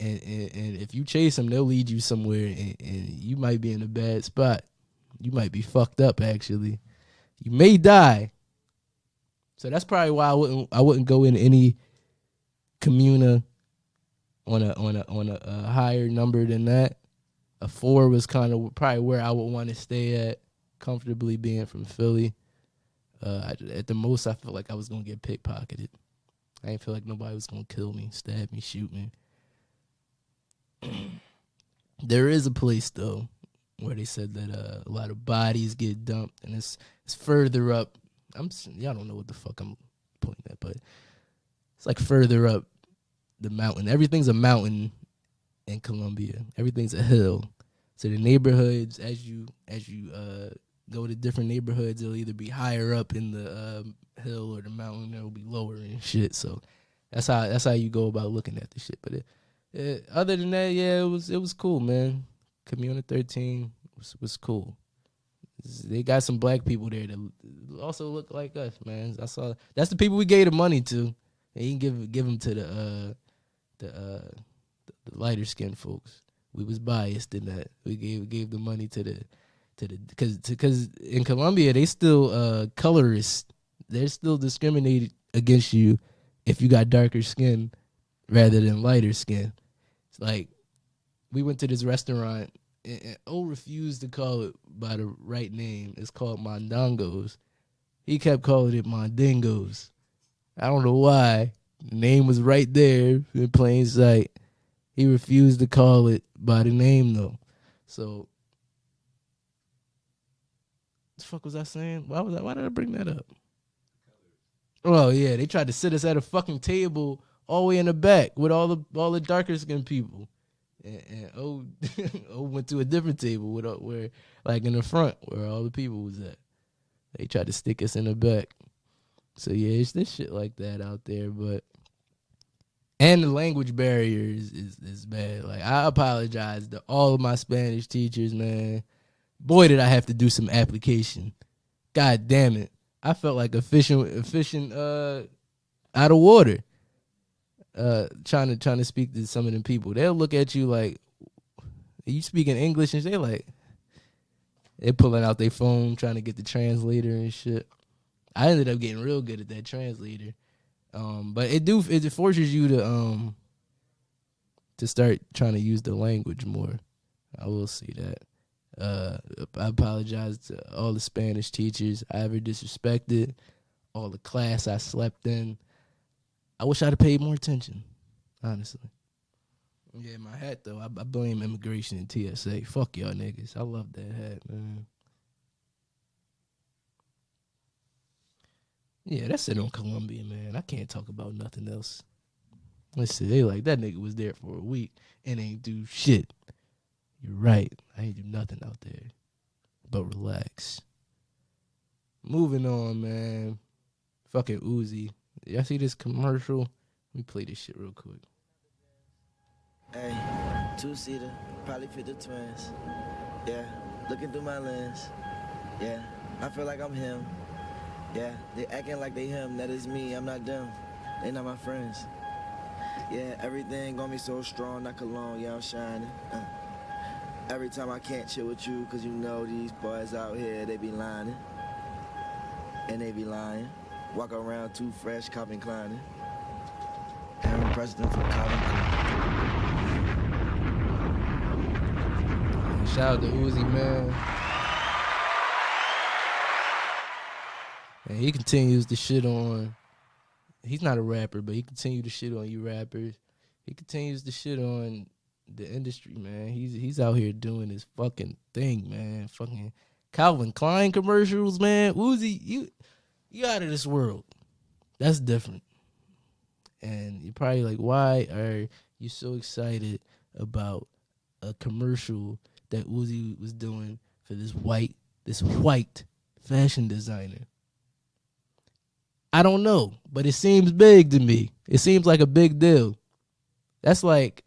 and if you chase them, they'll lead you somewhere, and you might be in a bad spot. You might be fucked up, actually. You may die. So that's probably why I wouldn't go in any communa on a higher number than that. A 4 was kind of probably where I would want to stay at, comfortably, being from Philly. At the most, I felt like I was going to get pickpocketed. I didn't feel like nobody was going to kill me, stab me, shoot me. There is a place, though, where they said that a lot of bodies get dumped, and it's further up. Y'all don't know what the fuck I'm pointing at, but it's like further up the mountain. Everything's a mountain in Colombia. Everything's a hill. So the neighborhoods, as you go to different neighborhoods, it'll either be higher up in the hill or the mountain, or it'll be lower and shit. So that's how you go about looking at the shit. But other than that, yeah, it was cool, man. Community 13 was cool. They got some black people there that also look like us, man. That's the people we gave the money to. And you can give them to the lighter skinned folks. We was biased in that. We gave the money to the because in Colombia they still colorist. They're still discriminated against you if you got darker skin rather than lighter skin. It's like we went to this restaurant and O refused to call it by the right name. It's called Mondongos. He kept calling it Mondingos. I don't know why. The name was right there in plain sight. He refused to call it by the name though. So, what the fuck was I saying? Why did I bring that up? Oh yeah, they tried to sit us at a fucking table all the way in the back with all the darker skinned people. And O went to a different table where like in the front where all the people was at. They tried to stick us in the back. So yeah, it's this shit like that out there, and the language barrier is bad. Like I apologize to all of my Spanish teachers, man. Boy, did I have to do some application. God damn it. I felt like a fish out of water. Trying to speak to some of them people. They'll look at you like, are you speaking English? And they're pulling out their phone trying to get the translator and shit. I ended up getting real good at that translator. But it forces you to start trying to use the language more. I will say that. I apologize to all the Spanish teachers I ever disrespected, all the class I slept in. I wish I'd have paid more attention, honestly. Yeah, my hat, though, I blame immigration and TSA. Fuck y'all niggas. I love that hat, man. Yeah, that's it on Colombia, man. I can't talk about nothing else. Let's see, they like, that nigga was there for a week and ain't do shit. You're right. I ain't do nothing out there. But relax. Moving on, man. Fucking Uzi. Y'all see this commercial? Let me play this shit real quick. Hey, two-seater, probably fit the twins. Yeah, looking through my lens. Yeah, I feel like I'm him. Yeah, they acting like they him, that is me, I'm not them. They not my friends. Yeah, everything gonna be so strong, not cologne, yeah, I'm shining. Every time I can't chill with you, cause you know these boys out here, they be lying. And they be lying. Walk around too fresh, Calvin Klein. Aaron President for Calvin Klein. Shout out to Uzi, man. And he continues to shit on. He's not a rapper, but he continues to shit on you rappers. He continues to shit on the industry, man. He's out here doing his fucking thing, man. Fucking Calvin Klein commercials, man. Uzi, you out of this world. That's different. And you're probably like, why are you so excited about a commercial that Uzi was doing for this white fashion designer? I don't know, but it seems big to me. It seems like a big deal. That's like,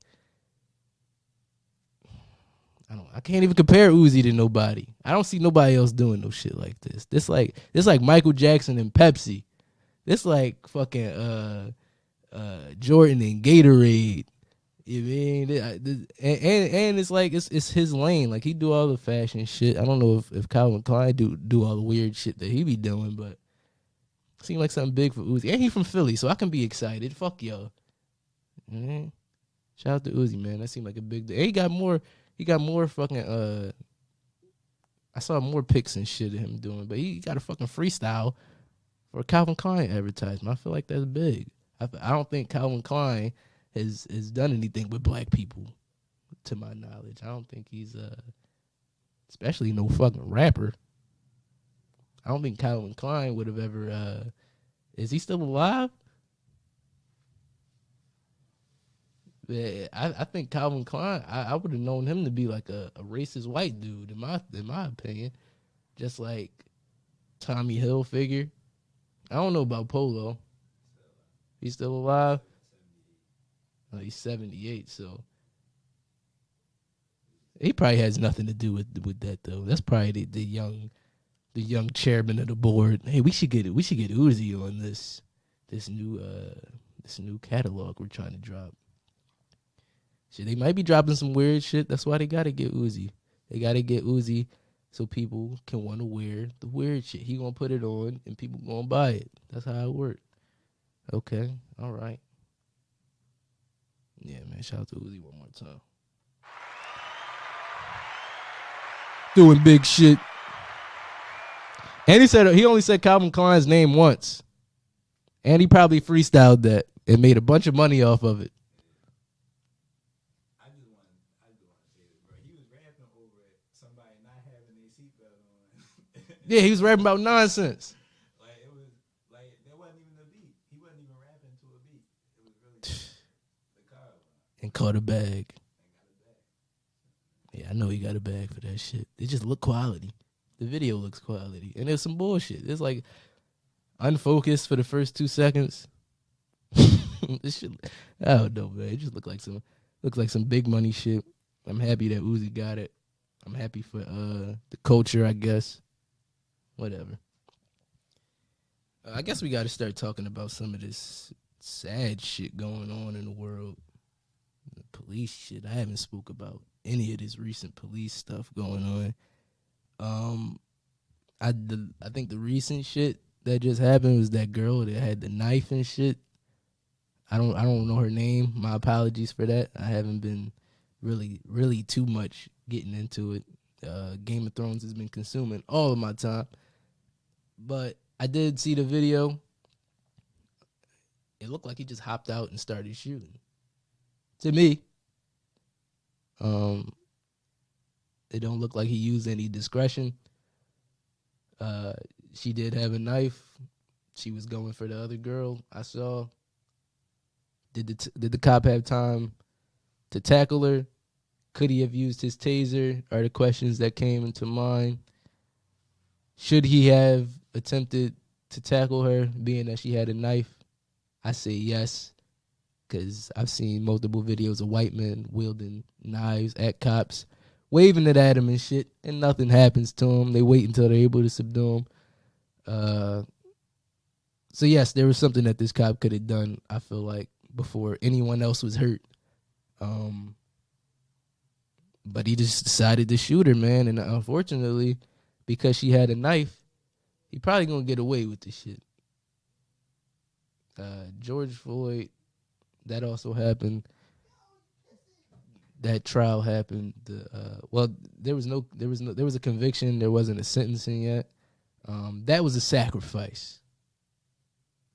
I can't even compare Uzi to nobody. I don't see nobody else doing no shit like this. This like Michael Jackson and Pepsi. This like fucking Jordan and Gatorade. You mean? And it's like it's his lane. Like he do all the fashion shit. I don't know if Calvin Klein do all the weird shit that he be doing, but it seems like something big for Uzi. And he from Philly, so I can be excited. Fuck y'all. Mm-hmm. Shout out to Uzi, man. That seemed like a big deal. And he got more fucking I saw more pics and shit of him doing, but he got a fucking freestyle for a Calvin Klein advertisement. I feel like that's big. I don't think Calvin Klein has done anything with black people, to my knowledge. I don't think he's especially no fucking rapper. I don't think Calvin Klein would have ever is he still alive? Yeah, I think Calvin Klein. I would have known him to be like a racist white dude in my opinion, just like Tommy Hilfiger. I don't know about Polo. He's still alive. Oh, he's 78, so he probably has nothing to do with that though. That's probably the young chairman of the board. Hey, we should get Uzi on this new catalog we're trying to drop. Shit, they might be dropping some weird shit. That's why they gotta get Uzi. They gotta get Uzi so people can want to wear the weird shit. He gonna put it on and people gonna buy it. That's how it works. Okay, all right. Yeah, man. Shout out to Uzi one more time. Doing big shit. And he only said Calvin Klein's name once. And he probably freestyled that and made a bunch of money off of it. I just want to say this, bro. He was rapping over somebody not having their seatbelt on. Yeah, he was rapping about nonsense. Like it was like there wasn't even a beat. He wasn't even rapping to a beat. It was really the car. And caught a bag. Yeah, I know he got a bag for that shit. It just looked quality. The video looks quality. And there's some bullshit. It's like unfocused for the first 2 seconds. This shit, I don't know, man. It just looks like some big money shit. I'm happy that Uzi got it. I'm happy for the culture, I guess. Whatever. I guess we got to start talking about some of this sad shit going on in the world. The police shit. I haven't spoke about any of this recent police stuff going on. I think the recent shit that just happened was that girl that had the knife and shit. I don't know her name. My apologies for that. I haven't been really too much getting into it. Game of Thrones has been consuming all of my time. But I did see the video. It looked like he just hopped out and started shooting. To me. It don't look like he used any discretion. She did have a knife. She was going for the other girl. I saw. Did the cop have time to tackle her? Could he have used his taser? Are the questions that came into mind. Should he have attempted to tackle her, being that she had a knife? I say yes, because I've seen multiple videos of white men wielding knives at cops, waving it at them and shit, and nothing happens to them. They wait until they're able to subdue them. So yes, there was something that this cop could have done, I feel like, before anyone else was hurt. But he just decided to shoot her, man. And unfortunately, because she had a knife, he probably gonna get away with this shit. George Floyd, that also happened. That trial happened. There was a conviction. There wasn't a sentencing yet. That was a sacrifice.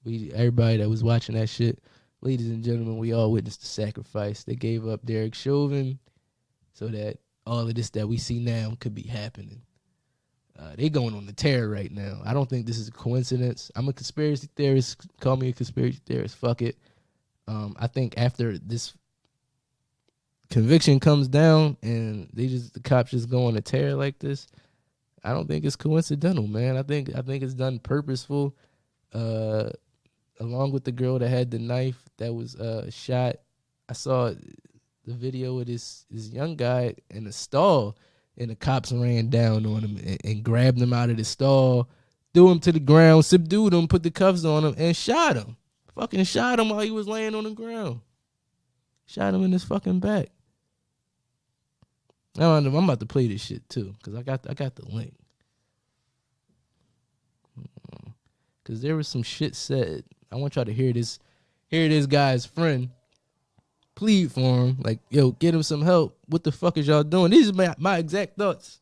Everybody that was watching that shit, ladies and gentlemen, we all witnessed the sacrifice. They gave up Derrick Chauvin so that all of this that we see now could be happening. They going on the tear right now. I don't think this is a coincidence. I'm a conspiracy theorist. Call me a conspiracy theorist. Fuck it. I think after this conviction comes down and the cops just go on a tear like this, I don't think it's coincidental, man. I think it's done purposeful. Along with the girl that had the knife that was shot. I saw the video of this young guy in a stall, and the cops ran down on him and grabbed him out of the stall, threw him to the ground, subdued him, put the cuffs on him, and shot him. Fucking shot him while he was laying on the ground. Shot him in his fucking back. I'm about to play this shit too, because I got the link. Because there was some shit said. I want y'all to hear this guy's friend plead for him. Like, yo, get him some help. What the fuck is y'all doing? These are my exact thoughts.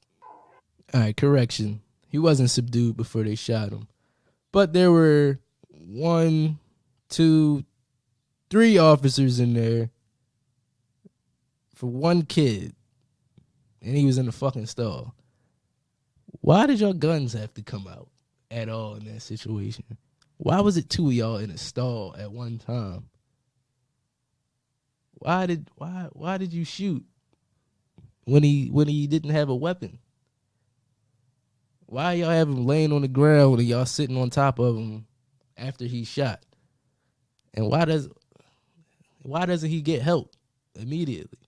All right, correction. He wasn't subdued before they shot him. But there were 1, 2, 3 officers in there for one kid. And he was in the fucking stall. Why did y'all guns have to come out at all in that situation? Why was it 2 of y'all in a stall at one time? why did you shoot when he didn't have a weapon? Why y'all have him laying on the ground and y'all sitting on top of him after he shot? And why doesn't he get help immediately?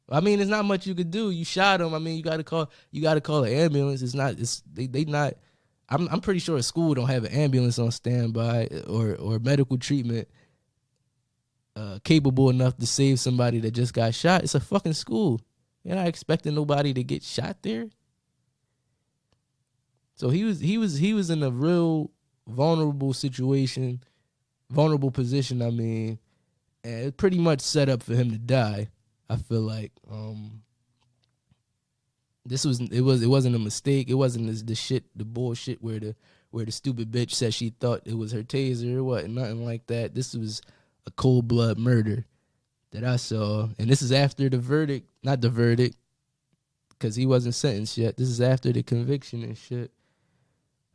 I mean, there's not much you could do. You shot him. I mean, you got to call an ambulance. They not. I'm pretty sure a school don't have an ambulance on standby or medical treatment capable enough to save somebody that just got shot. It's a fucking school. You're not expecting nobody to get shot there. So he was in a real vulnerable situation, vulnerable position. I mean, and it pretty much set up for him to die. I feel like it wasn't a mistake. It wasn't the bullshit where the stupid bitch said she thought it was her taser or what, nothing like that. This was a cold blood murder that I saw, and this is after the verdict, not the verdict, because he wasn't sentenced yet. This is after the conviction and shit.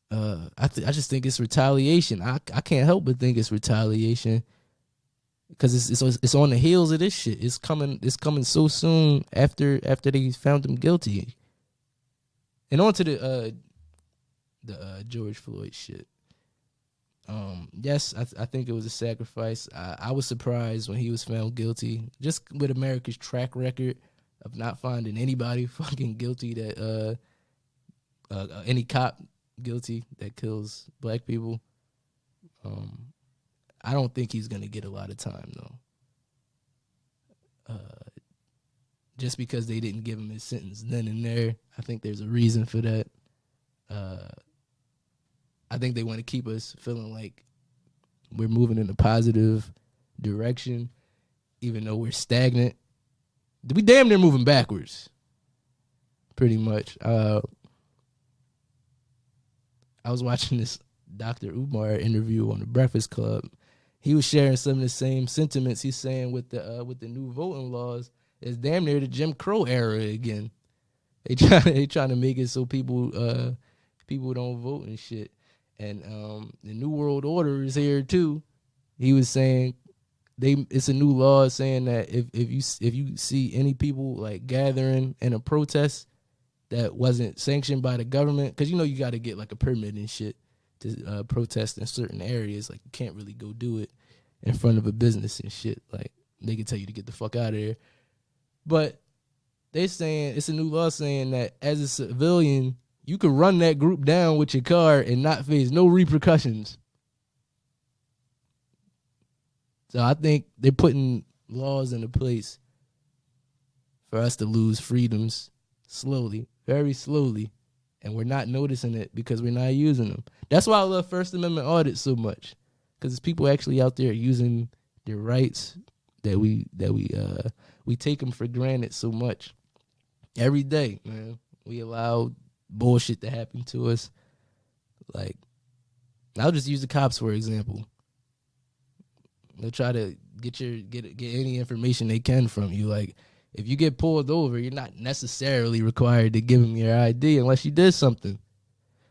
I just think it's retaliation. I can't help but think it's retaliation. Because it's on the heels of this shit. It's coming so soon after they found him guilty. And on to the George Floyd shit. Yes, I think it was a sacrifice. I was surprised when he was found guilty. Just with America's track record of not finding anybody fucking guilty that any cop guilty that kills black people. I don't think he's going to get a lot of time, though. Just because they didn't give him his sentence then and there, I think there's a reason for that. I think they want to keep us feeling like we're moving in a positive direction, even though we're stagnant. We damn near moving backwards, pretty much. I was watching this Dr. Umar interview on the Breakfast Club. He was sharing some of the same sentiments he's saying with the new voting laws. It's damn near the Jim Crow era again. They trying to make it so people don't vote and shit. And the New World Order is here too. He was saying it's a new law saying that if you see any people like gathering in a protest that wasn't sanctioned by the government, because you got to get like a permit and shit to protest in certain areas. Like, you can't really go do it in front of a business and shit. Like, they can tell you to get the fuck out of there. But they're saying it's a new law saying that as a civilian, you can run that group down with your car and not face no repercussions. So I think they're putting laws into place for us to lose freedoms slowly, very slowly. And we're not noticing it because we're not using them. That's why I love First Amendment audits so much, because it's people actually out there using their rights that we take them for granted so much. Every day, man, we allow bullshit to happen to us. Like, I'll just use the cops for example. They'll try to get any information they can from you. Like, if you get pulled over, you're not necessarily required to give them your ID unless you did something.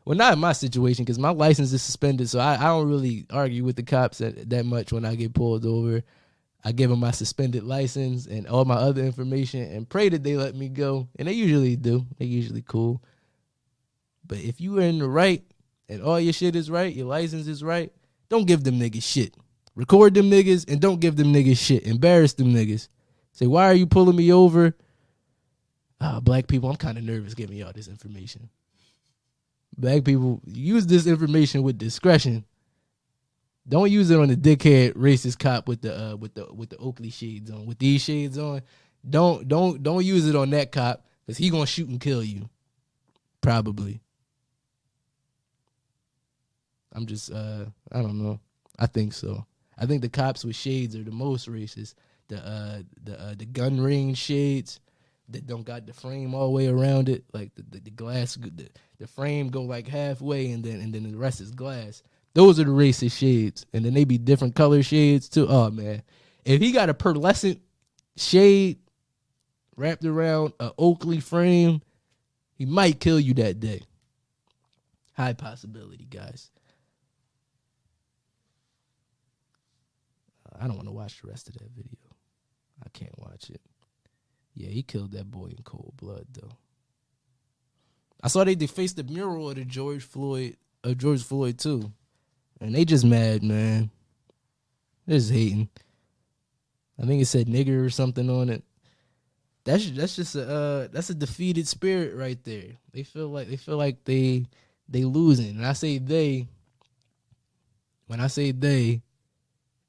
Well, not in my situation, because my license is suspended, so I don't really argue with the cops that much when I get pulled over. I give them my suspended license and all my other information and pray that they let me go. And they usually do. They're usually cool. But if you are in the right and all your shit is right, your license is right, don't give them niggas shit. Record them niggas and don't give them niggas shit. Embarrass them niggas. Say, why are you pulling me over? Black people, I'm kind of nervous giving y'all this information. Black people, use this information with discretion. Don't use it on the dickhead racist cop with the Oakley shades on. With these shades on, don't use it on that cop, because he gonna shoot and kill you. Probably. I'm just I don't know. I think so. I think the cops with shades are the most racist. The gun range shades that don't got the frame all the way around it, like the glass, the frame go like halfway and then the rest is glass. Those are the racist shades, and then they be different color shades too. Oh man, if he got a pearlescent shade wrapped around a Oakley frame, he might kill you that day. High possibility, guys. I don't want to watch the rest of that video. I can't watch it. Yeah, he killed that boy in cold blood, though. I saw they defaced the mural of the George Floyd too, and they just mad, man. They're just hating. I think it said nigger or something on it. That's just that's a defeated spirit right there. They feel like they losing, and I say they. When I say they,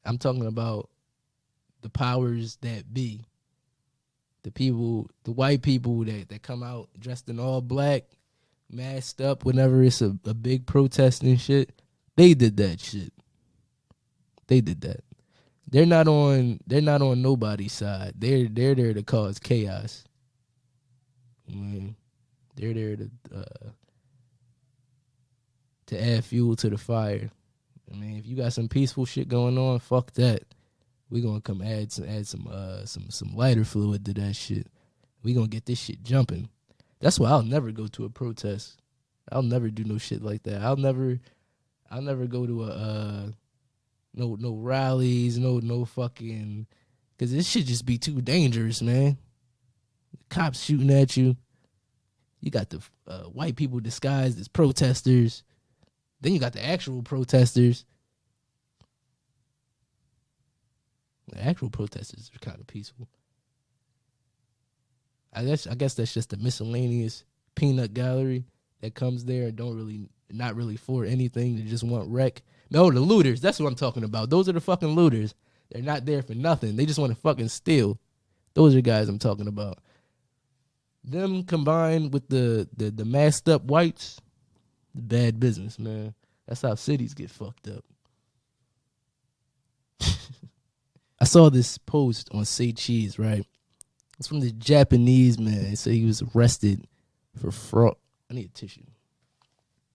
I'm talking about the powers that be. The people, the white people that come out dressed in all black, masked up whenever it's a big protest and shit. They did that shit. They did that. They're not on nobody's side. They're there to cause chaos. I mean, they're there to add fuel to the fire. I mean, if you got some peaceful shit going on, fuck that. We gonna come add some lighter fluid to that shit. We gonna get this shit jumping. That's why I'll never go to a protest. I'll never do no shit like that. I'll never go to no rallies, no fucking, cause this shit just be too dangerous, man. The cops shooting at you. You got the white people disguised as protesters. Then you got the actual protesters. The actual protesters are kind of peaceful. I guess that's just a miscellaneous peanut gallery that comes there and not really for anything. They just want wreck. No, the looters. That's what I'm talking about. Those are the fucking looters. They're not there for nothing. They just want to fucking steal. Those are the guys I'm talking about. Them combined with the masked up whites, bad business, man. That's how cities get fucked up. I saw this post on Say Cheese, right? It's from this Japanese man. It said he was arrested for fraud. I need a tissue.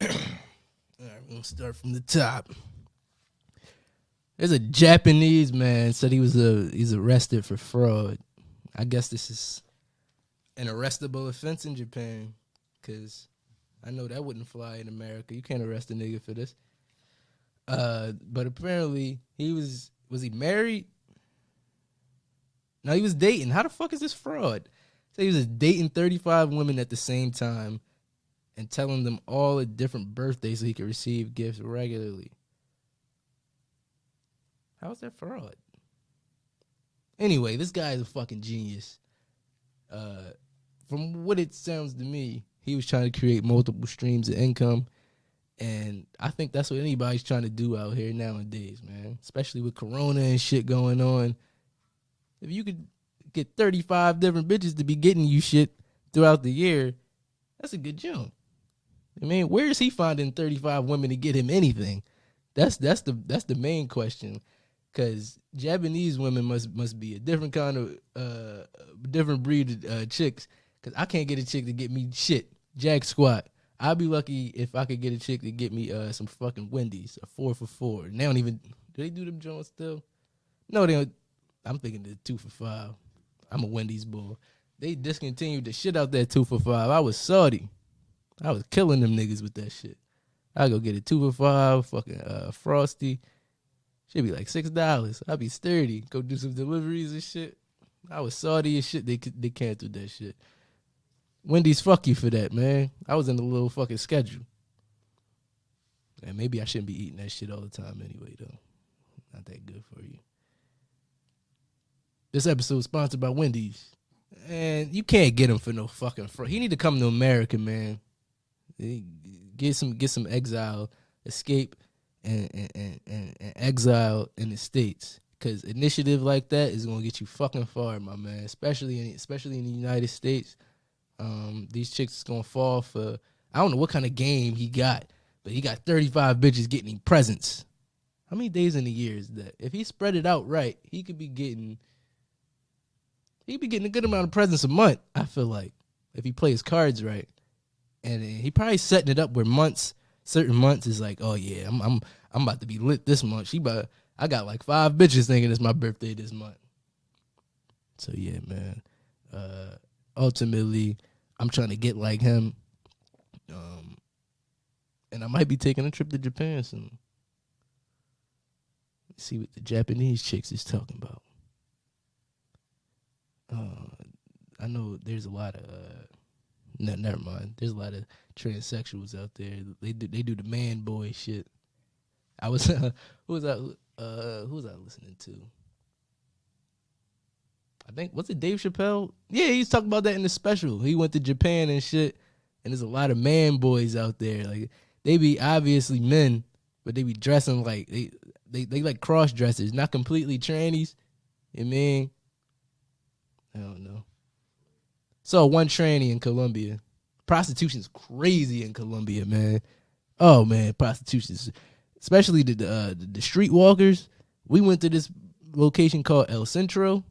All right, we're going to start from the top. There's a Japanese man said he's arrested for fraud. I guess this is an arrestable offense in Japan, because I know that wouldn't fly in America. You can't arrest a nigga for this. But apparently was he married? No, he was dating. How the fuck is this fraud? So he was dating 35 women at the same time and telling them all a different birthday so he could receive gifts regularly. How is that fraud? Anyway, this guy is a fucking genius. From what it sounds to me, he was trying to create multiple streams of income. And I think that's what anybody's trying to do out here nowadays, man. Especially with Corona and shit going on. If you could get 35 different bitches to be getting you shit throughout the year, that's a good jump. I mean, where is he finding 35 women to get him anything? That's the main question. Because Japanese women must be a different kind of different breed of chicks. Because I can't get a chick to get me shit, jack squat. I'd be lucky if I could get a chick to get me some fucking Wendy's, a 4 for $4. And they don't even, do they do them joints still? No, they don't. I'm thinking the 2 for $5. I'm a Wendy's boy. They discontinued the shit out that 2 for $5. I was salty. I was killing them niggas with that shit. I go get a 2 for $5, fucking Frosty. Should be like $6. I'd be sturdy. Go do some deliveries and shit. I was salty as shit. They canceled that shit. Wendy's, fuck you for that, man. I was in a little fucking schedule. And maybe I shouldn't be eating that shit all the time anyway, though. Not that good for you. This episode is sponsored by Wendy's. And you can't get him for no fucking fraud. He need to come to America, man. Get some exile, escape, and exile in the States. Because initiative like that is going to get you fucking far, my man. Especially in the United States. These chicks is going to fall for, I don't know what kind of game he got, but he got 35 bitches getting him presents. How many days in the year is that? If he spread it out right, he could be getting a good amount of presents a month, I feel like, if he plays cards right. And he probably setting it up where certain months is like, oh yeah, I'm about to be lit this month. I got like 5 bitches thinking it's my birthday this month. So yeah, man. Ultimately, I'm trying to get like him. And I might be taking a trip to Japan soon. See what the Japanese chicks is talking about. I know there's a lot of never mind. There's a lot of transsexuals out there. They do the man boy shit. I was who was I listening to? I think was it Dave Chappelle? Yeah, he's talking about that in the special. He went to Japan and shit, and there's a lot of man boys out there. Like they be obviously men, but they be dressing like they like cross dressers, not completely trannies. You know what I mean? I don't know. So one tranny in Colombia. Prostitution's crazy in Colombia, man. Oh man, prostitution's, especially the streetwalkers. We went to this location called El Centro.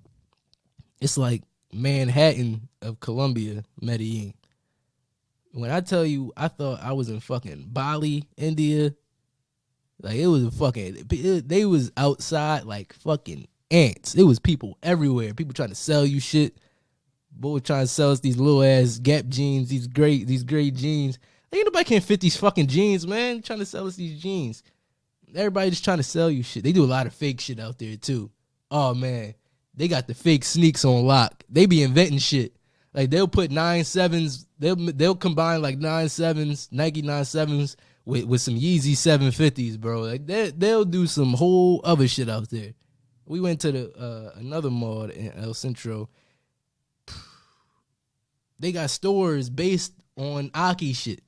It's like Manhattan of Colombia, Medellin. When I tell you, I thought I was in fucking Bali, India. Like it was they was outside like fucking ants. It was people everywhere. People trying to sell you shit. Boy trying to sell us these little ass Gap jeans, these great jeans. Ain't nobody can fit these fucking jeans, man. Trying to sell us these jeans. Everybody just trying to sell you shit. They do a lot of fake shit out there too. Oh man, they got the fake sneaks on lock. They be inventing shit. Like they'll put 9.7s. They'll combine like 9.7s, Nike 9.7s with some Yeezy 750s, bro. Like they'll do some whole other shit out there. We went to the another mall in El Centro. They got stores based on Aki shit.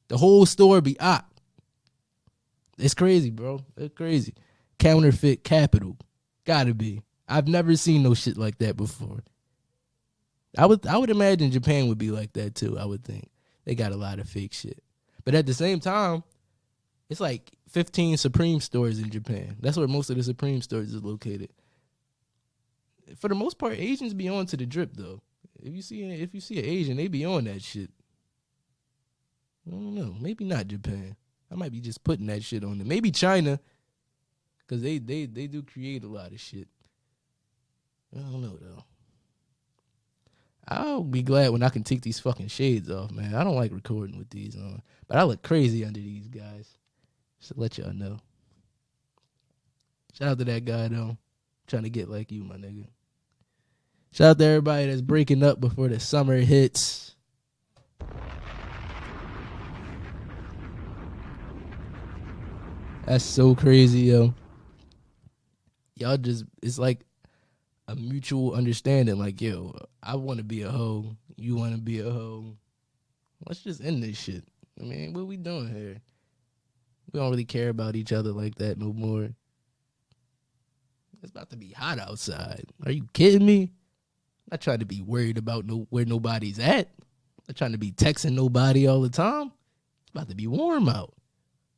The whole store be Ak. It's crazy, bro. It's crazy. Counterfeit capital. Gotta be. I've never seen no shit like that before. I would imagine Japan would be like that too, I would think. They got a lot of fake shit. But at the same time, it's like 15 Supreme stores in Japan. That's where most of the Supreme stores is located. For the most part, Asians be on to the drip though. If you see an Asian, they be on that shit. I don't know. Maybe not Japan. I might be just putting that shit on them. Maybe China, because they do create a lot of shit. I don't know though. I'll be glad when I can take these fucking shades off, man. I don't like recording with these on, but I look crazy under these guys. Just to let y'all know. Shout out to that guy though, trying to get like you, my nigga. Shout out to everybody that's breaking up before the summer hits. That's so crazy, yo. Y'all just, it's like a mutual understanding. Like, yo, I want to be a hoe. You want to be a hoe. Let's just end this shit. I mean, what we doing here? We don't really care about each other like that no more. It's about to be hot outside. Are you kidding me? I'm not trying to be worried about where nobody's at. I'm not trying to be texting nobody all the time. It's about to be warm out.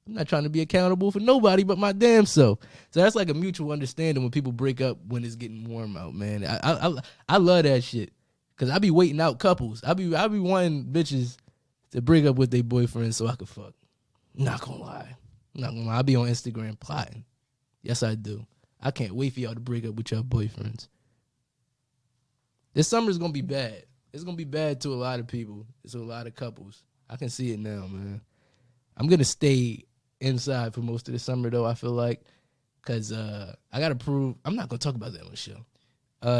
I'm not trying to be accountable for nobody but my damn self. So that's like a mutual understanding when people break up when it's getting warm out, man. I love that shit. Cause I be waiting out couples. I be wanting bitches to break up with their boyfriends so I could fuck. Not gonna lie. I be on Instagram plotting. Yes, I do. I can't wait for y'all to break up with your boyfriends. This summer's gonna be bad. It's gonna be bad to a lot of people. It's a lot of couples. I can see it now, man. I'm gonna stay inside for most of the summer though, I feel like. Cause I gotta prove, I'm not gonna talk about that on the show.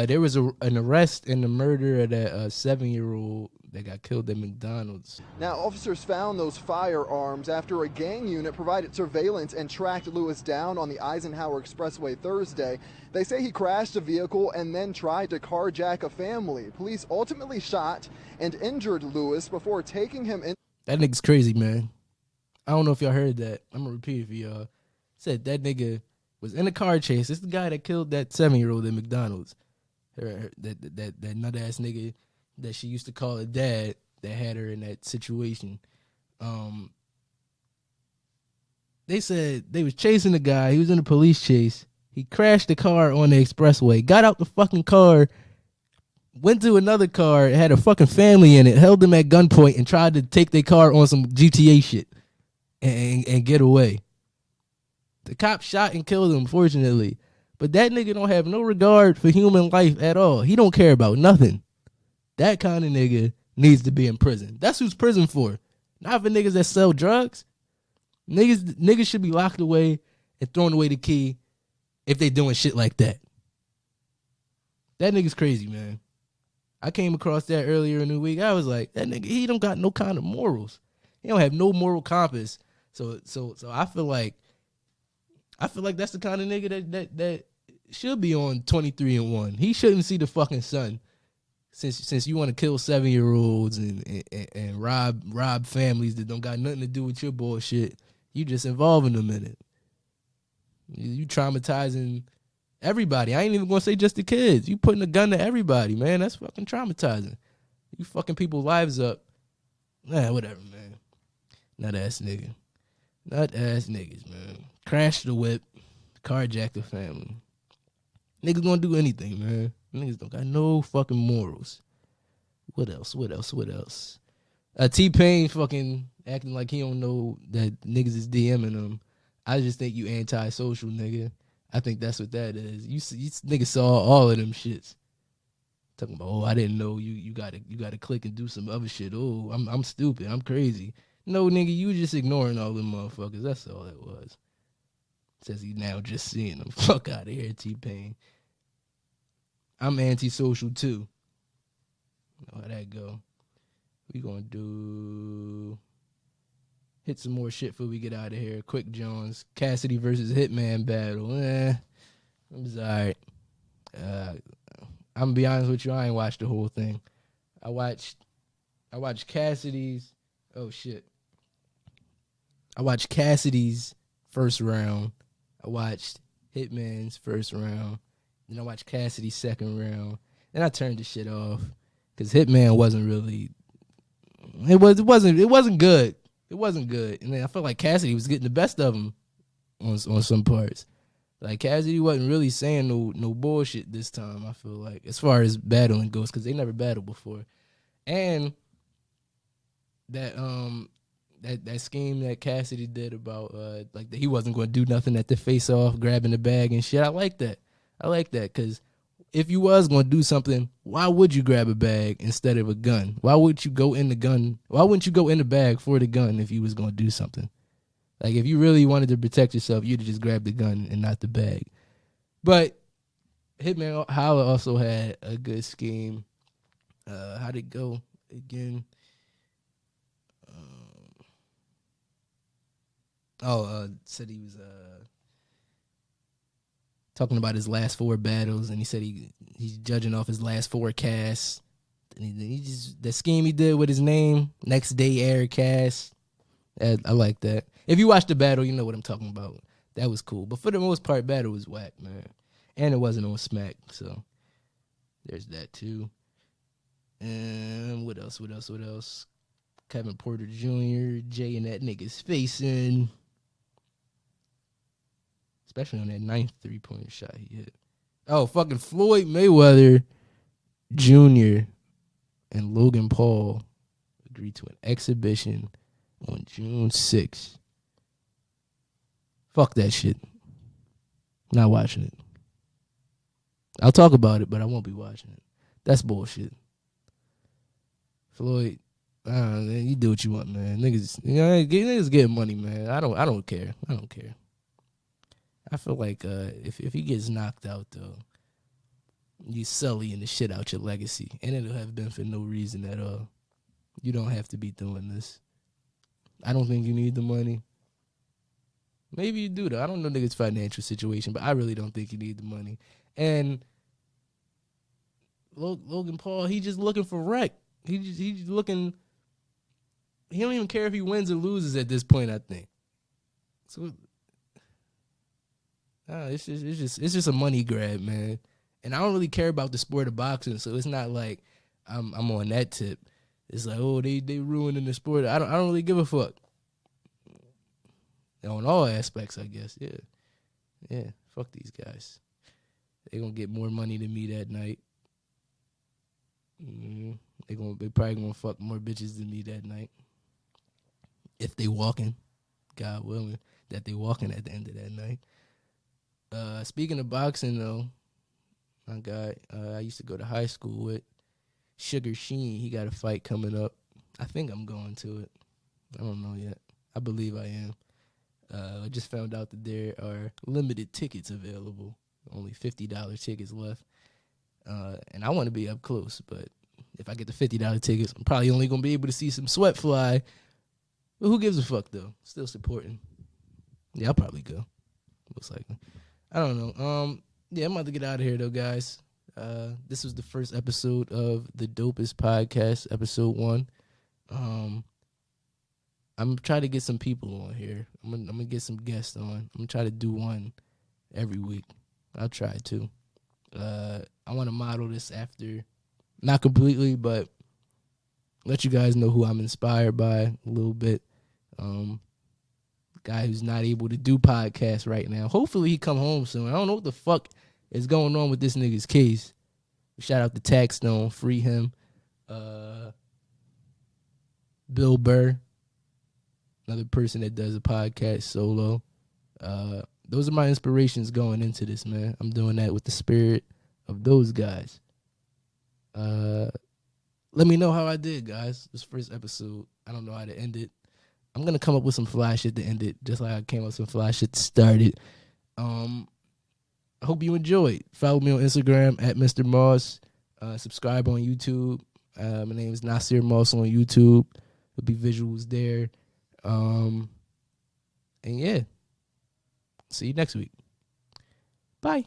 There was an arrest in the murder of that 7-year-old that got killed at McDonald's. Now, officers found those firearms after a gang unit provided surveillance and tracked Lewis down on the Eisenhower Expressway Thursday. They say he crashed a vehicle and then tried to carjack a family. Police ultimately shot and injured Lewis before taking him in. That nigga's crazy, man. I don't know if y'all heard that. I'm gonna repeat it for y'all. Said that nigga was in a car chase. This is the guy that killed that 7-year-old at McDonald's. That nut ass nigga that she used to call her dad that had her in that situation. They said they was chasing the guy. He was in a police chase. He crashed the car on the expressway, got out the fucking car, went to another car, had a fucking family in it, held them at gunpoint, and tried to take their car on some GTA shit and get away. The cop shot and killed him, fortunately. But that nigga don't have no regard for human life at all. He don't care about nothing. That kind of nigga needs to be in prison. That's who's prison for. Not for niggas that sell drugs. Niggas should be locked away and thrown away the key if they doing shit like that. That nigga's crazy, man. I came across that earlier in the week. I was like, that nigga, he don't got no kind of morals. He don't have no moral compass. So I feel like that's the kind of nigga that should be on 23-1. He shouldn't see the fucking sun. Since you want to kill 7-year-olds and rob families that don't got nothing to do with your bullshit, you just involving them in it. You traumatizing everybody. I ain't even gonna say just the kids. You putting a gun to everybody, man. That's fucking traumatizing. You fucking people's lives up. Nah, whatever, man. Nut ass niggas, man. Crash the whip, carjack the family. Niggas gonna do anything, man. Niggas don't got no fucking morals. What else? T-Pain fucking acting like he don't know that niggas is DMing him. I just think you anti-social, nigga. I think that's what that is. You niggas saw all of them shits. Talking about, I didn't know you gotta click and do some other shit. Oh, I'm stupid. I'm crazy. No, nigga, you just ignoring all them motherfuckers. That's all that was. Says he now just seeing them. Fuck out of here, T-Pain. I'm antisocial too. You know how that go. We gonna hit some more shit before we get out of here. Quick Jones, Cassidy versus Hitman battle. It was alright. I'm gonna be honest with you, I ain't watched the whole thing. I watched Cassidy's. Oh shit. I watched Cassidy's first round. I watched Hitman's first round. Then I watched Cassidy's second round. Then I turned the shit off because Hitman wasn't really. It wasn't good. It wasn't good. And then I felt like Cassidy was getting the best of him on some parts. Like Cassidy wasn't really saying no bullshit this time. I feel like as far as battling goes, because they never battled before. And that scheme that Cassidy did about like that he wasn't going to do nothing at the face off, grabbing the bag and shit. I like that because if you was going to do something, why would you grab a bag instead of a gun? Why wouldn't you go in the bag for the gun if you was going to do something? Like if you really wanted to protect yourself, you'd have just grabbed the gun and not the bag. But Hitman Holla also had a good scheme. How'd it go again? Said he was talking about his last 4 battles, and he said he's judging off his last 4 casts. And he just the scheme he did with his name, next day air cast. I like that. If you watch the battle, you know what I'm talking about. That was cool. But for the most part, battle was whack, man. And it wasn't on Smack, so there's that too. And what else? Kevin Porter Jr., Jay and that nigga's facing. Especially on that 9th 3-pointer shot he hit. Oh, fucking Floyd Mayweather Jr. and Logan Paul agreed to an exhibition on June 6th. Fuck that shit. Not watching it. I'll talk about it, but I won't be watching it. That's bullshit. Floyd, man, you do what you want, man. Niggas get money, man. I don't care. I feel like if he gets knocked out though, you sullying the shit out your legacy, and it'll have been for no reason at all. You don't have to be doing this. I don't think you need the money. Maybe you do though. I don't know niggas' financial situation, but I really don't think you need the money. And Logan Paul, he just looking for wreck. He just looking. He don't even care if he wins or loses at this point, I think. So it's just a money grab, man. And I don't really care about the sport of boxing, so it's not like I'm on that tip. It's like, oh, they ruining the sport. I don't really give a fuck. On all aspects, I guess. Yeah. Fuck these guys. They gonna get more money than me that night. They probably gonna fuck more bitches than me that night. If they walking, God willing, that they walking at the end of that night. Speaking of boxing though, my guy I used to go to high school with, Sugar Sheen, he got a fight coming up. I think I'm going to it. I don't know yet. I believe I am. I just found out that there are limited tickets available. Only $50 tickets left. And I want to be up close, but If I get the $50 tickets, I'm probably only gonna be able to see some sweat fly. But who gives a fuck though? Still supporting. Yeah, I'll probably go. Most likely. I don't know. Yeah, I'm about to get out of here though, guys. This was the first episode of the Dopest podcast, episode 1. I'm trying to get some people on here. I'm gonna get some guests on. I'm gonna try to do one every week. I'll try to. I want to model this after, not completely, but let you guys know who I'm inspired by a little bit. Guy who's not able to do podcasts right now. Hopefully he come home soon. I don't know what the fuck is going on with this nigga's case. Shout out to Taxstone, free him. Bill Burr, another person that does a podcast solo. Those are my inspirations going into this, man. I'm doing that with the spirit of those guys. Let me know how I did, guys. This first episode, I don't know how to end it. I'm going to come up with some fly shit to end it, just like I came up with some fly shit to start it. I hope you enjoyed. Follow me on Instagram at Mr. Moss. Subscribe on YouTube. My name is Nasir Moss on YouTube. There'll be visuals there. And yeah. See you next week. Bye.